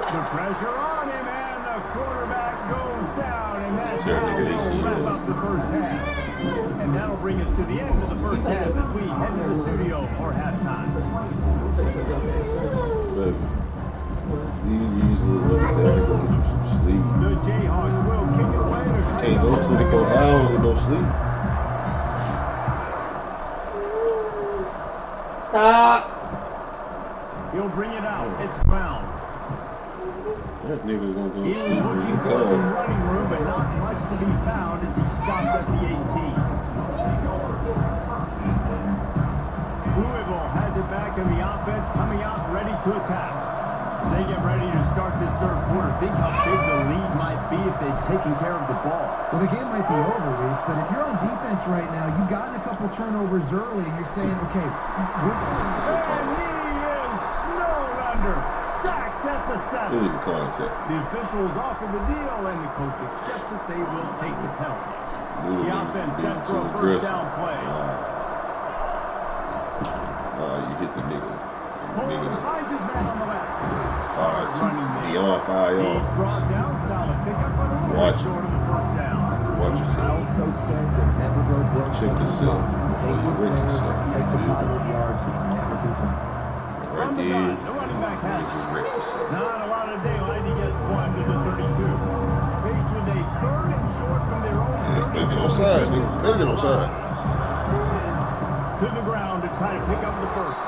The pressure on him, and the quarterback goes down, and that now will wrap up the first half. And that'll bring us to the end of the first half as we head to the studio for halftime. But you usually look at that and go get you some sleep. The Jayhawks will kick it away to Can't go 24 hours with no sleep. Stop. He'll bring it out. It's Brown. That nigga gonna go He was sleep when looking he for some come. running room, but not much to be found as he stopped at the 18. Louisville has it back in the offense, coming out ready to attack. They get ready to start this third quarter. Think how big the lead might be if they've taken care of the ball. Well, the game might be over, Reese, but if you're on defense right now, you've gotten a couple turnovers early, and you're saying, okay, And he is snowed under. Sacked at the 7. Illegal contact. The officials offer the deal, and the coach accepts that they will take the penalty. The offense set for a first down play. You hit the nigga. Holden finds his man on the left. Beyond 5 He's yards. brought down, solid pickup, but a little Watch short of the first down. Watch yourself. Coach said to never go broke. Check yourself. Take You wreck yourself. Take the positive yards. Never complain. Right From the there. gun, the running back has You it. wreck yourself. Not a lot of daylight. He gets 1 to the 32. Faced with a 3rd and short from their own 30. Better get on side, nigga. Better get on side. To the ground to try to pick up the first.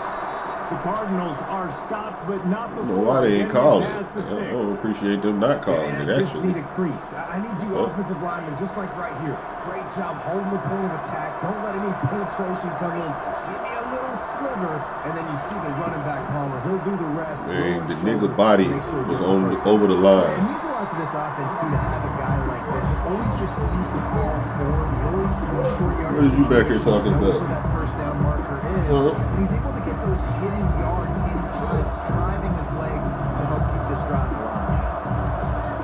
The Cardinals are stopped, but not I don't before. know why they ain't calling it. Has the I stick. don't appreciate them not calling it, Just actually. need a crease. I need you Oh. offensive linemen, just like right here. Great job holding the point of attack. Don't let any penetration come in. Give me a little sliver, and then you see the running back Palmer. He'll do the rest. Man, the nigga body was on over the line. it means a lot to this offense, too, to have a guy like this that always just seems to fall forward. He always sees short yardage. What is you back here talking about? Where that first down marker is. Uh-huh. And he's able to get those hidden yards in time, driving his legs to help keep this drive alive.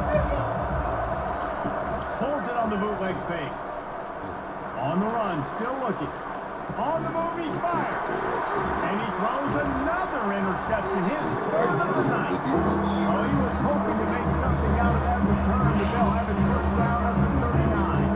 Holds it on the bootleg fake. On the run, still looking. On the move, he fires. And he throws another interception. His 4th of the night. Oh, he was hoping to make something out of that return, but they'll have it first down at the 39.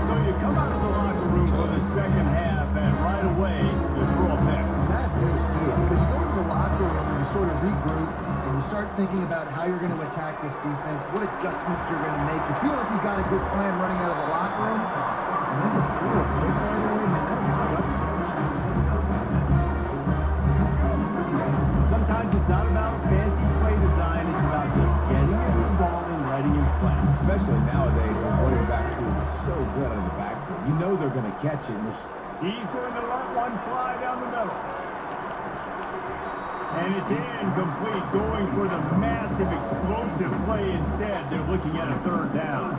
So you come out of the locker room for the second half, and right away, you throw a pick. That news, too, because you go into the locker room and you sort of regroup and you start thinking about how you're going to attack this defense, what adjustments you're going to make. You feel like you've got a good plan running out of the locker room, and then you throw a pick right away, man. That's Sometimes it's not about fancy play design, it's about just getting the ball and letting him play. Especially nowadays when running backs do so good in the backfield. You know they're going to catch it. And He's going to let one fly down the middle. And it's incomplete, going for the massive explosive play instead. They're looking at a 3rd down.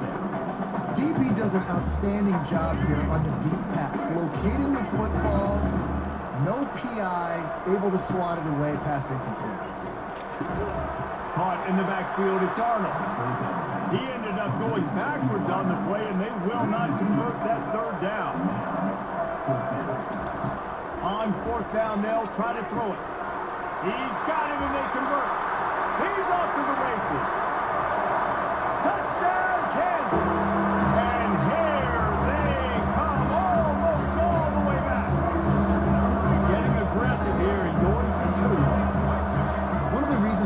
DB does an outstanding job here on the deep pass, locating the football, no PI, able to swat it away, pass incomplete. Caught in the backfield, it's Arnold. He ended up going backwards on the play, and they will not convert that 3rd down. On 4th down, they'll try to throw it. He's got him, and they convert. He's off to the races. Touchdown, Kansas. And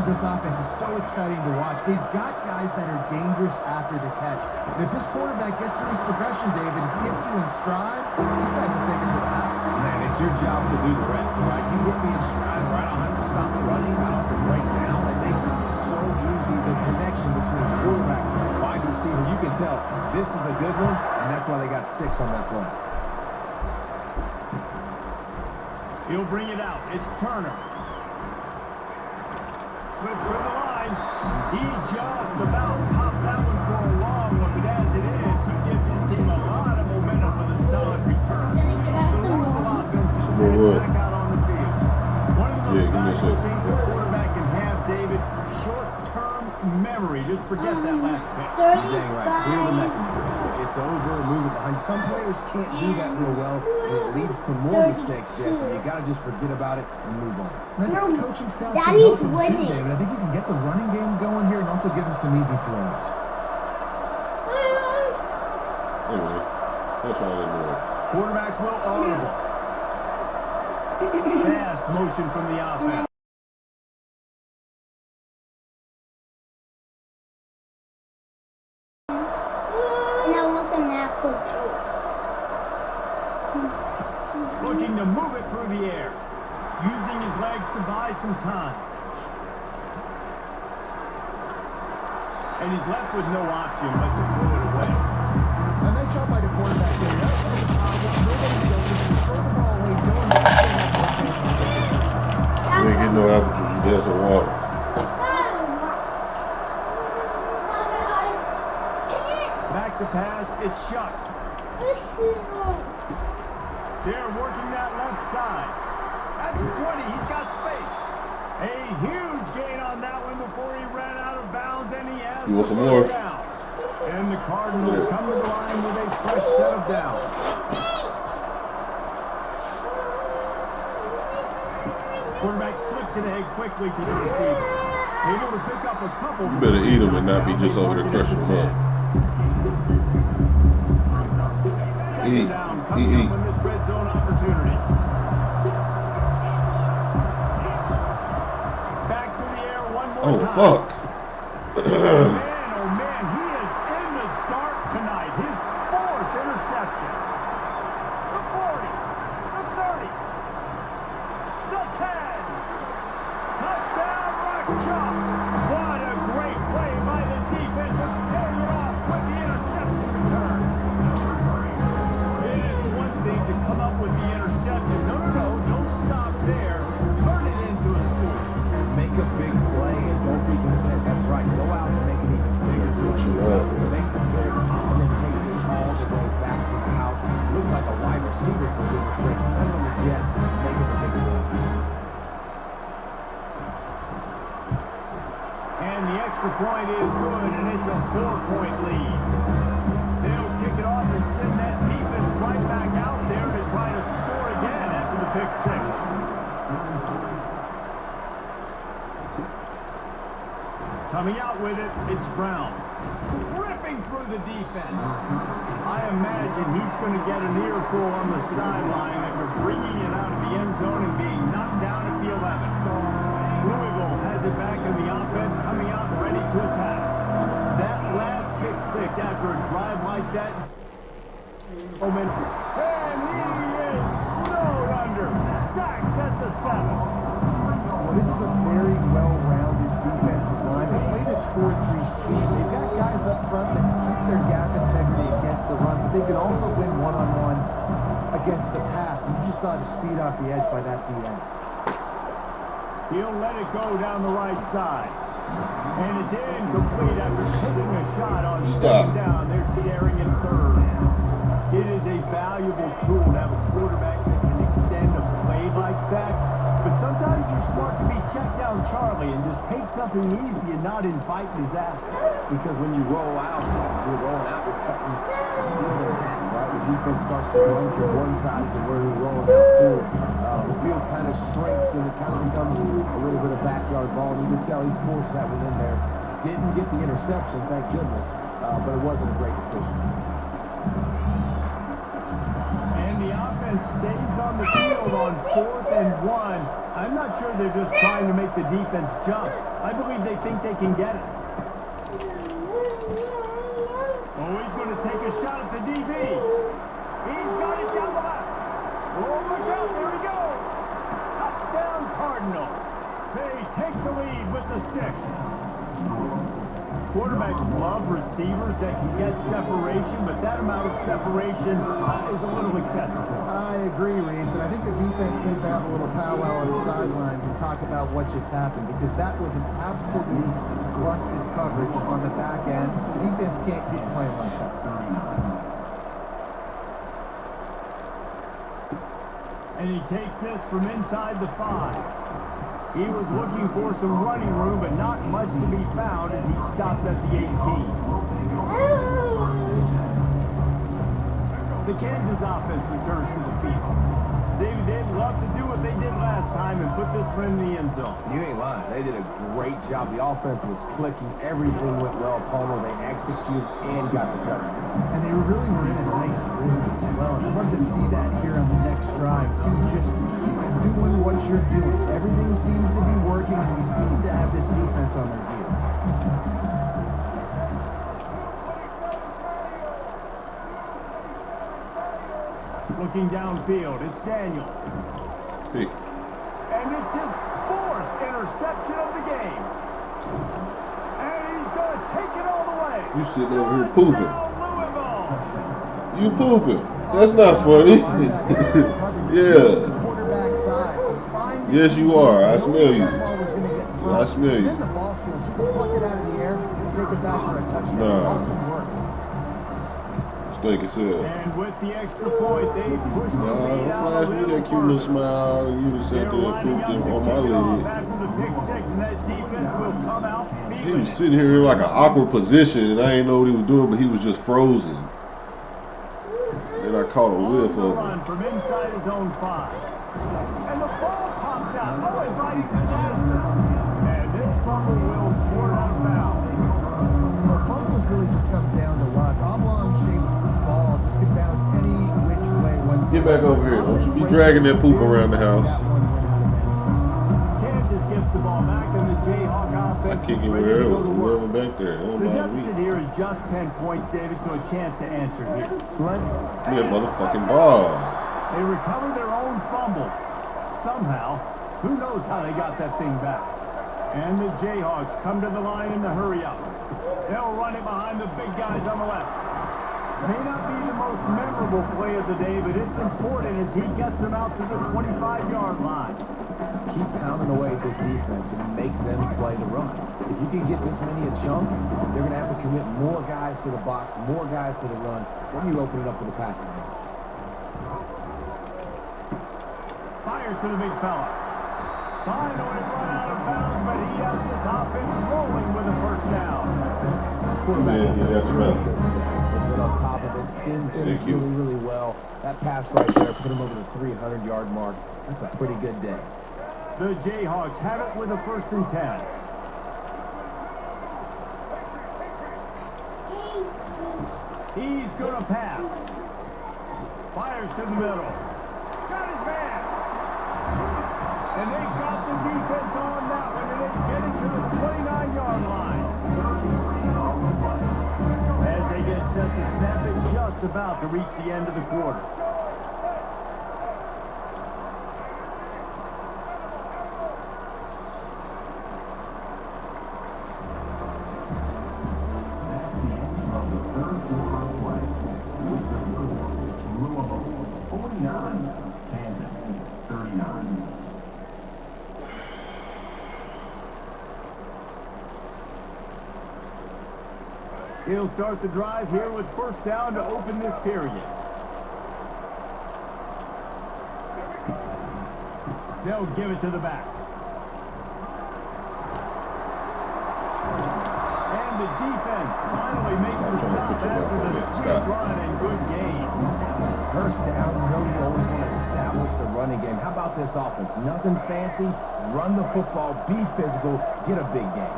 of this offense is so exciting to watch. They've got guys that are dangerous after the catch. And if this quarterback gets through his progression, David, gets you in stride, these guys will take it to the house. Man, it's your job to do the rest, right? You hit me in stride, right? I don't have to stop running. I don't have to break down. It makes it so easy, the connection between quarterback and wide receiver. You can tell this is a good one, and that's why they got 6 on that play. He'll bring it out. It's Turner. Slip through the line. He just about popped that one for a long one, but as it is, he gives his team a lot of momentum with a solid return. Back out on the field. One of the most valuable things a quarterback can have, David, short-term memory. Just forget that last pick. You're dang right. Clear the mechanism. It's over, move it behind. Some players can't do that real well, and it leads to more mistakes, Jess, and you got to just forget about it and move on. I think the coaching staff Daddy's can help him winning. too, David. I think you can get the running game going here and also give him some easy throws. Anyway, that's all they do. Quarterback will audible. Fast motion from the offense. And I want some apple juice. Looking to move it through the air. Using his legs to buy some time. And he's left with no option but to throw it away. A nice job by the quarterback there. Nobody's going to throw the ball away. You ain't getting no apple juice, you got some water. Back to pass, it's Shuck. They're working that left side. At the 20, he's got space. A huge gain on that one before he ran out of bounds, and he has You want some the more? first down. And the Cardinals come to the line with a fresh set of downs. Quarterback flips it ahead quickly to the receiver. Able to pick up a couple. You better eat them and not be just over there crushing them up. Second down coming up in this red zone opportunity. Back to the air one more time. Oh, fuck. Oh man, he is in the dark tonight. His 4th interception. The 40, the 30, the 10. Touchdown, Rock Chalk. What a great play by the defense of paying it off with the interception return. It is one thing to come up with the interception. No, don't stop there. Turn it into a score. Make a big play and don't be content. That's right. Go out and make it even bigger. Makes the play and then takes it all the way back to the house. Looks like a wide receiver for goodness sakes. Turn on the Jets, making the big play. And the extra point is good, and it's a 4-point lead. They'll kick it off and send that defense right back out there to try to score again after the pick 6. Coming out with it, it's Brown. Ripping through the defense. I imagine he's going to get an earful on the sideline after bringing it out of the end zone and being knocked down at the 11. Louisville has it back in the offense, coming out ready to attack. That last pick 6 after a drive like that. And he is snowed under. Sacked at the 7. Well, this is a very well-rounded defensive line. They play this 4-3 scheme. They've got guys up front that can keep their gap integrity against the run, but they can also win one-on-one against the pass. You just saw the speed off the edge by that DN. He'll let it go down the right side. And it's incomplete after taking a shot on second down. They're staring in 3rd. It is a valuable tool to have a quarterback that can extend a play like that. But sometimes you're smart to be checked down Charlie and just take something easy and not invite disaster. Because when you roll out, you're rolling out, you're cutting the field in half, right? The defense starts to run from one side to where you're rolling out to. The field kind of shrinks and it kind of becomes a little bit of backyard ball. You can tell he forced that one in there. Didn't get the interception, thank goodness, but it wasn't a great decision. And the offense offense stays on the field on 4th and 1. I'm not sure they're just trying to make the defense jump. I believe they think they can get it. Oh, he's going to take a shot at the DB. He's got it down the left. Oh, look out. There he goes. Touchdown, Cardinal. They take the lead with the 6. Quarterbacks love receivers that can get separation, but that amount of separation is a little excessive. I agree, Reese, and I think the defense needs to have a little powwow on the sidelines and talk about what just happened, because that was an absolutely busted coverage on the back end. The defense can't keep playing like that. And he takes this from inside the 5. He was looking for some running room, but not much to be found as he stopped at the 18. The Kansas offense returns to the field. David, they'd love to do what they did last time and put this one in the end zone. You ain't lying. They did a great job. The offense was clicking. Everything went well. Palmer, they executed and got the touchdown. And they really were in a nice rhythm as well. And I'd love to see that here on the next drive, too. Just keep doing what you're doing. Everything seems to be working, and we seem to have this defense on their heels. Looking downfield, it's Daniels. Hey. And it's his 4th interception of the game. And he's going to take it all the way. You sitting over here pooping. You pooping. That's not funny. Yeah. Yes, you are. I smell you. I smell you. Nah. Stink as hell. And with the extra point, they pushed the lead out. Flash me that cute little smile. You just sat there and pooped on my leg. He was sitting here in like an awkward position, and I didn't know what he was doing, but he was just frozen. Then I caught a whiff of him. From inside his own 5. And the ball pops out. Oh, it's right into the disaster. And this fumble will score out of bounds. The fumbles really just comes down to luck. Oblong-shaped ball just can bounce any which way. Get back over here. Don't you be dragging that poop around the house. Kansas gets the ball back, and the Jayhawk offense I kick it wherever back there. The deficit here is just 10 points, David, so a chance to answer here. Give me a motherfucking ball. They recover their own fumble. Somehow, who knows how they got that thing back. And the Jayhawks come to the line in the hurry up. They'll run it behind the big guys on the left. May not be the most memorable play of the day, but it's important as he gets them out to the 25-yard line. Keep pounding away at this defense and make them play the run. If you can get this many a chunk, they're going to have to commit more guys to the box, more guys to the run. Then you open it up for the passing game. Fires to the big fella. Finally run out of bounds, but he has this offense rolling with a first down. On top of it, Sims did really well. That pass right there put him over the 300-yard mark. That's a pretty good day. The Jayhawks have it with a 1st and 10. He's going to pass. Fires to the middle. Got his man. And they got the defense on that one, and they get it to the 29-yard line. As they get set to snap it, just about to reach the end of the quarter. He'll start the drive here with 1st down to open this period. They'll give it to the back. And the defense finally makes the stop after the sweet run and good game. 1st down, you know you always want to establish the running game. How about this offense? Nothing fancy. Run the football, be physical, get a big game.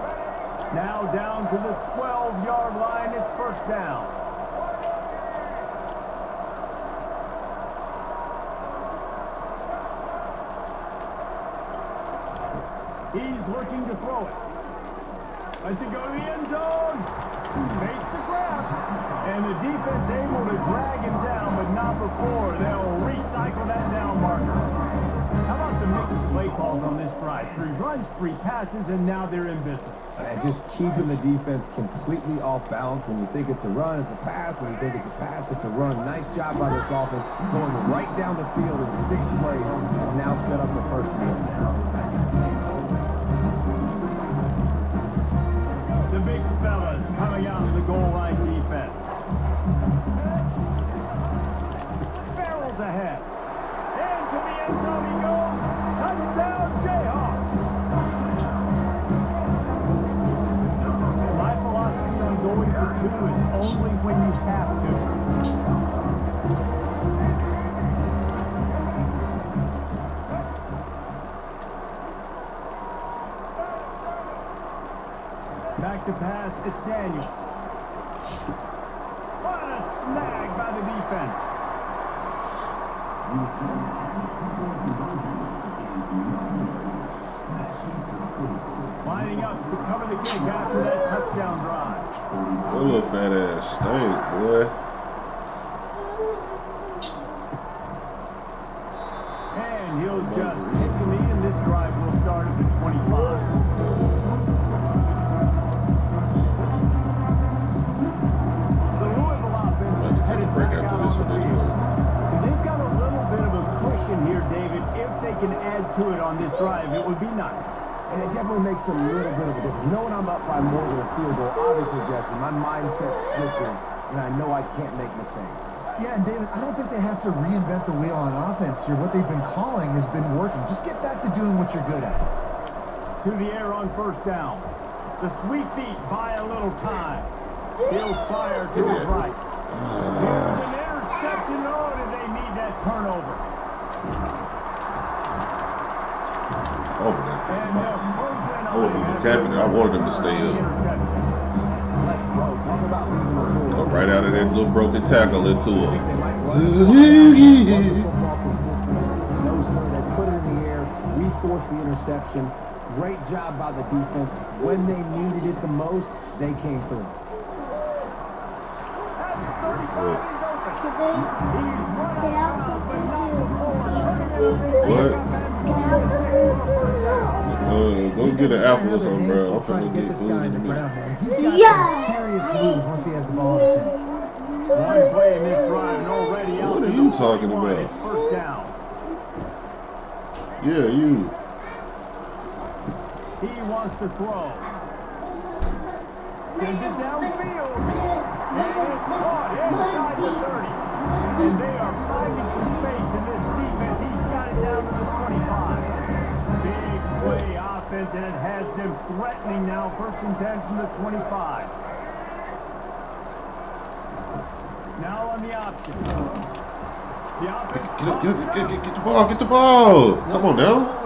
Now down to the 12-yard line, it's 1st down. He's looking to throw it. Lets it go to the end zone. Makes the grab. And the defense able to drag him down, but not before they'll recycle that down marker. How about the mix of play calls on this drive? 3 runs, 3 passes, and now they're in business. And just keeping the defense completely off balance. When you think it's a run, it's a pass. When you think it's a pass, it's a run. Nice job by this offense, going right down the field in 6 plays, and now set up the first one. The big fellas coming out of the goal line defense. Barrels ahead. Into the end zone he goes. Touchdown, Jayhawks. My philosophy on going for 2 is only when you have to. Back to pass, it's Daniel. What a snag by the defense. Lining up to cover the kick after that touchdown drive. That little fat ass stink, boy. And he'll just hit the knee, and this drive will start at the 25. The Louisville offense is headed back out on the field. And they've got a little bit of a cushion here, David. If they can add to it on this drive, it would be nice. And it definitely makes a little bit of a difference. You know, when I'm up by more than a field goal, obviously, Jesse, my mindset switches, and I know I can't make mistakes. Yeah, and David, I don't think they have to reinvent the wheel on offense here. What they've been calling has been working. Just get back to doing what you're good at. To the air on first down. The sweet feet buy a little time. He'll fire to his right. Here's an interception. Oh, did they need that turnover? Oh, man. I wasn't even tapping it. I wanted him to stay up. Go right out of that little broken tackle into him. No, sir, they put it in the air. We forced the interception. Great job by the defense. When they needed it the most, they came through. What? Go get an apple or something, bro. I'm finna get food in a minute. Yeah. Serious moves once he has the ball in his hand. One play in this drive and already out. What are you talking about? It's first down. Yeah, you. He wants to throw. Sends it downfield. And it's caught inside the 30. And they are finding some space in this defense. He's got it down to the 25. Big play offense, and it has them threatening now. 1st and 10 from the 25. Now on the option. The offense. Get the ball. Get the ball. Come on now.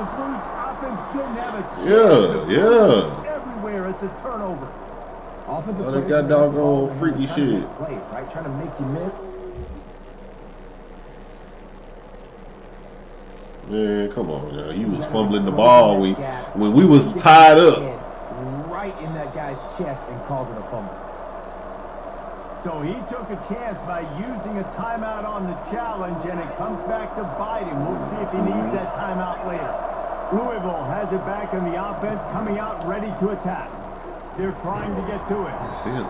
Yeah. Everywhere it's a turnover. Oh, they got doggone freaky shit. Right, trying to make you miss. Man, come on now. He was fumbling the ball when we was tied up. Right in that guy's chest and causing a fumble. So he took a chance by using a timeout on the challenge, and it comes back to bite him. We'll see if he needs that timeout later. Louisville has it back in the offense, coming out ready to attack. They're trying to get to it. Still.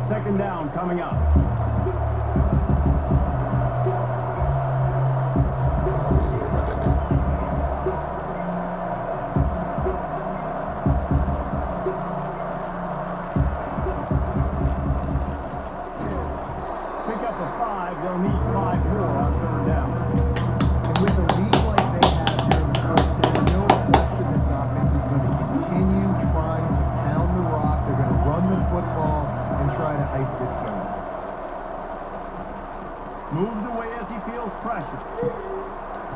2nd down coming up. Pick up a 5. They'll need 5 more on 3rd down. And with a lead like they have here in the first, there's no question this offense is going to continue trying to pound the rock. They're going to run the football and try to ice this game. Moves away as he feels pressure.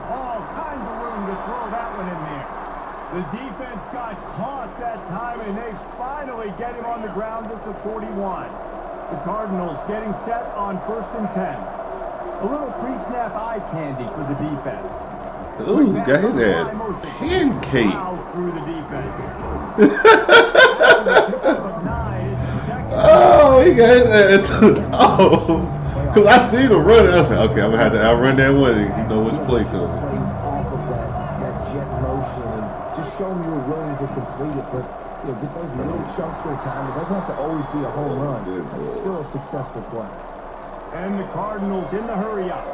All kinds of room to throw that one in there. The defense got caught that time, and they finally get him on the ground at the 41. The Cardinals getting set on 1st and 10. A little pre-snap eye candy for the defense. Ooh, got his ass pancake. Through the defense. Oh, he got his ass. Oh, because I seen him running. I was like, okay, I'm going to have to outrun that one. And you know which play comes. Plays off of that jet motion and just show them you were willing to complete it. But, you know, get those little chunks at a time. It doesn't have to always be a home run. It's still a successful play. And the Cardinals in the hurry up.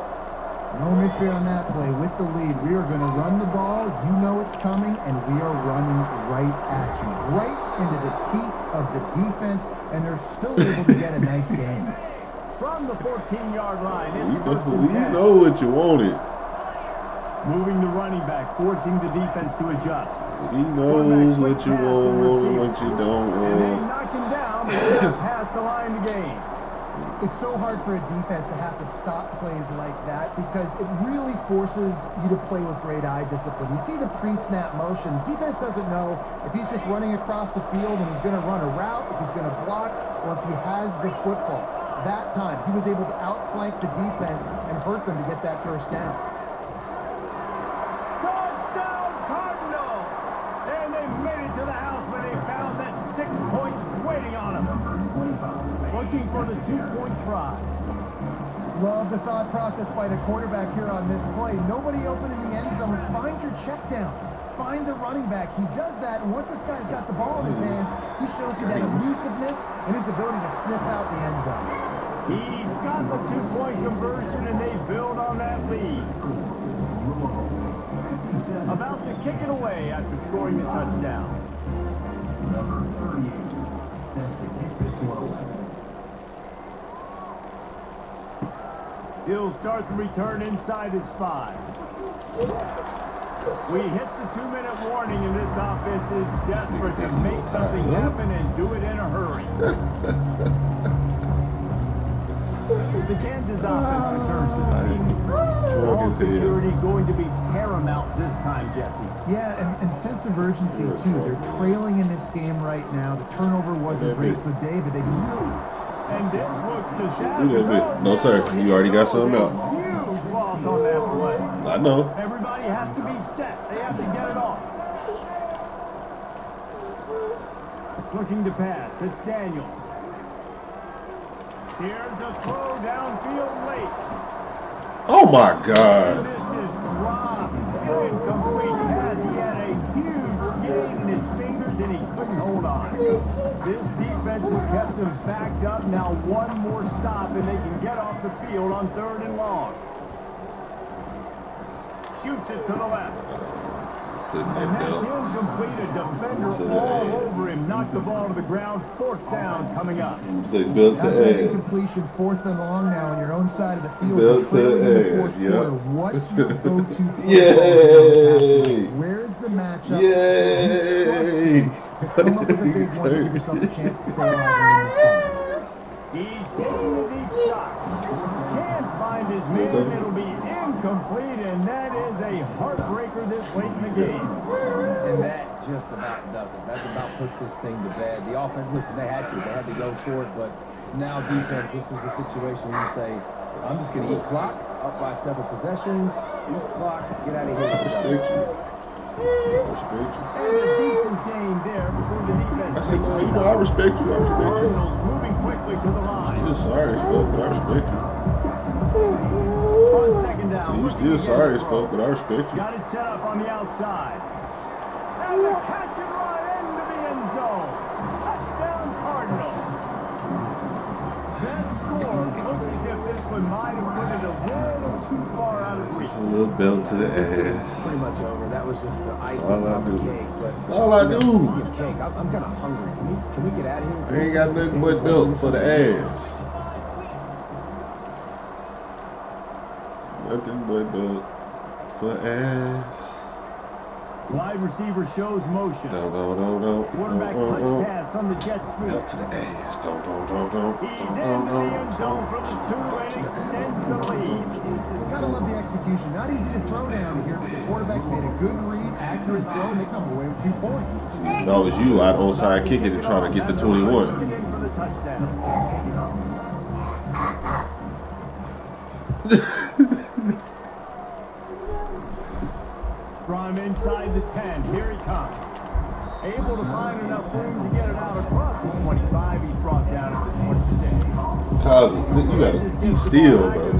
No mystery on that play. With the lead, we are going to run the ball. You know it's coming, and we are running right at you. Right into the teeth of the defense, and they're still able to get a nice game. From the 14-yard line, it's You know what you wanted. Moving the running back, forcing the defense to adjust. He knows what you want and what you don't And they want. knock him down, but he's not past the line to gain. It's so hard for a defense to have to stop plays like that because it really forces you to play with great eye discipline. You see the pre-snap motion. Defense doesn't know if he's just running across the field and he's going to run a route, if he's going to block, or if he has the football. That time, he was able to outflank the defense and hurt them to get that first down. Touchdown, Cardinals! And they made it to the house when they found that 6 points waiting on them. Looking for the 2-point try. Love the thought process by the quarterback here on this play. Nobody open in the end zone. Find your check down. Find the running back. He does that, and once this guy's got the ball in his hands, he shows you that elusiveness and his ability to sniff out the end zone. He's got the 2-point conversion, and they build on that lead. About to kick it away after scoring the touchdown. Number 38 sets to kick this one away. He'll start the return inside his 5. We hit the 2-minute warning, and this offense is desperate to make something happen and do it in a hurry. The Kansas offense returns to the team. All security going to be paramount this time, Jesse. Yeah, and sense of urgency, too. They're trailing in this game right now. The turnover wasn't great, so David, they and this looks the No, sir. You already got something out. Huge loss on that play. I know. Everybody has to be set. They have to get it off. Looking to pass. It's Daniel. Here's a throw downfield late. Oh, my God. This is dropped. Incomplete pass. He had a huge gain in his fingers, and he couldn't hold on. This defense has kept him backed up. Now one more stop, and they can get off the field on 3rd and long. Shoots it to the left. And that's incomplete. A defender all over him. Knocked the ball to the ground. 4th down coming up. They built the edge. Incompletion, 4th and long now on your own side of the field. Built the edge, yeah. What's your go-to? Yay! Where's the matchup? Yay! Come up with a big one. Give yourself a chance to stay alive. He's taking the deep shot. Can't find his man. It'll be incomplete, and that is a heartbreaker this late in the game. And that just about does it. That's about puts this thing to bed. The offense, listen, they had to go for it, but now defense, this is a situation where you say, I'm just going to eat clock, up by 7 possessions, eat clock, get out of here. And a decent gain there before the defense. I said, no, you know, I respect you. I respect you. Moving quickly to the line. You're sorry as fuck, but I respect you. On 2nd down. You still sorry as fuck, but I respect you. Got it set up on the outside. And the catch and run into the end zone. Touchdown Cardinals. That score looks as if this one might have put it a little too far out of reach. A little belt to the ass. Pretty much over. That was just the icing on the cake. That's all I do. Cake. I'm kind of hungry. Can we get out of here? I ain't got nothing but belt for the ass. Nothing but belt for ass. Wide receiver shows motion. No. Quarterback touch pass from the Jets. Belt to the ass. He's in the end zone from the 2 and extends the lead. Gotta love the execution. Not easy to throw down here, but the quarterback made a good read, accurate throw, and they come away with 2 points. If that was you, I'd onside kick it and try to get the 21. From inside the 10, here he comes. Able to find enough room to get it out across the 25. He's brought down at the 26. Cousins, you gotta be still, bro.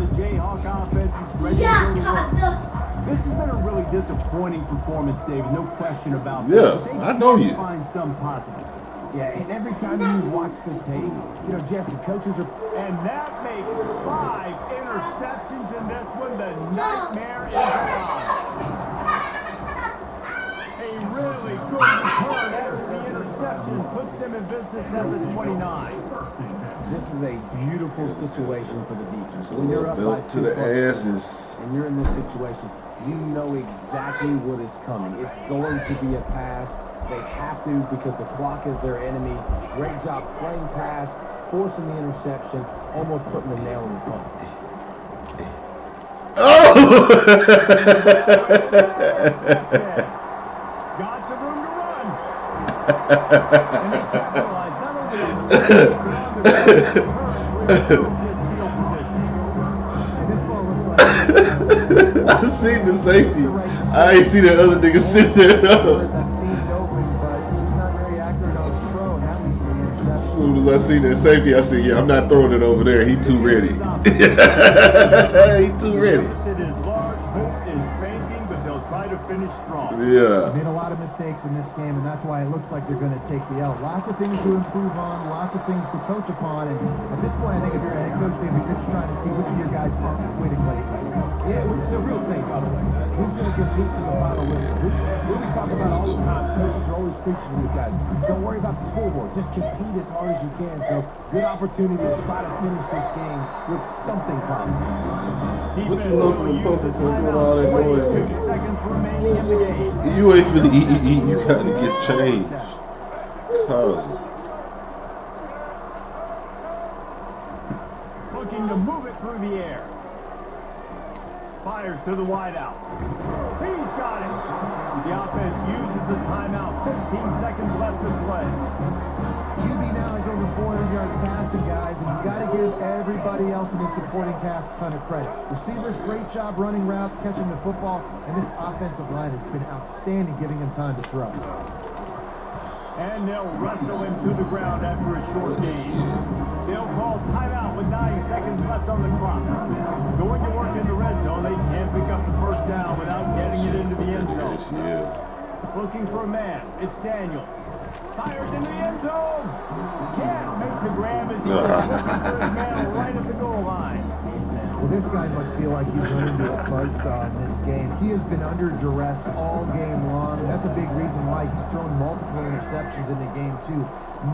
This has been a really disappointing performance, David. No question about that. Yeah, I know you. Find some positive. Yeah, and every time you watch the tape, you know, Jesse, coaches are... And that makes 5 interceptions in this one. The nightmare is alive. A really good return after the interception puts them in business at the 29. This is a beautiful situation for the defense. When you're up by Belt to 2 the points asses. and you're in this situation, you know exactly what is coming. It's going to be a pass. They have to because the clock is their enemy. Great job playing pass, forcing the interception, almost putting the nail in the coffin. Oh! Got some room to run. And they capitalized not only on the run, but on the return I seen the safety. I ain't see that other nigga sitting there. As soon as I seen that safety, I said, yeah, I'm not throwing it over there. He too ready. He too ready. Yeah. Made a lot of mistakes in this game, and that's why it looks like they're going to take the L. Lots of things to improve on, lots of things to coach upon, and at this point, I think if you're a head coach, David, you're just trying to see which of your guys are quitting late. Yeah, which is the real thing, by the way. Who's going to compete to the final whistle? What we talk about all the time, coaches are always preaching to these guys. Don't worry about the scoreboard. Just compete as hard as you can. So, good opportunity to try to finish this game with something positive. What you love from the public for doing all that noise? You ain't finna eat. You gotta get changed. Cousin. Looking to move it through the air. Fires to the wideout. He's got it. The offense uses the timeout. 15 seconds left to play. QB now is over 400 yards passing, guys, and you got to give everybody else in the supporting cast a ton of credit. Receivers, great job running routes, catching the football, and this offensive line has been outstanding, giving him time to throw. And they'll wrestle him to the ground after a short game. They'll call timeout with 9 seconds left on the clock. Going to work in the red zone, they can't pick up the first down without getting it into the end zone. Looking for a man, it's Daniel. Fires into the end zone. Can't make the grab as he looking for his man right at the goal line. Well, this guy must feel like he's run into a buzzsaw in this game. He has been under duress all game long, and that's a big reason why he's thrown multiple interceptions in the game, too.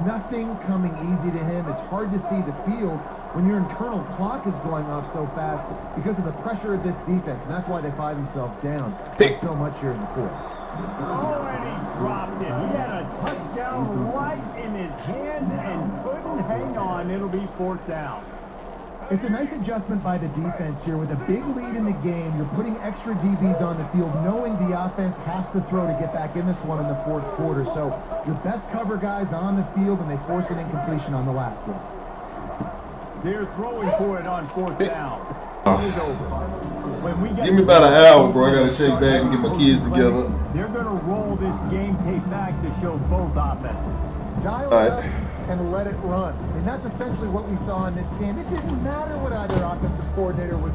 Nothing coming easy to him. It's hard to see the field when your internal clock is going off so fast because of the pressure of this defense, and that's why they find themselves down so much here in the fourth. Oh, and he dropped it. He had a touchdown right in his hand and couldn't hang on. It'll be 4th down. It's a nice adjustment by the defense here. With a big lead in the game, you're putting extra DBs on the field, knowing the offense has to throw to get back in this one in the 4th quarter. So your best cover guys on the field, and they force an incompletion on the last one. They're throwing for it on 4th down. It's over. When we get Give me about an hour, bro. I gotta shake back and get my kids together. They're going to roll this game tape back to show both offenses. Dial it up and let it run. And that's essentially what we saw in this game. It didn't matter what either offensive coordinator was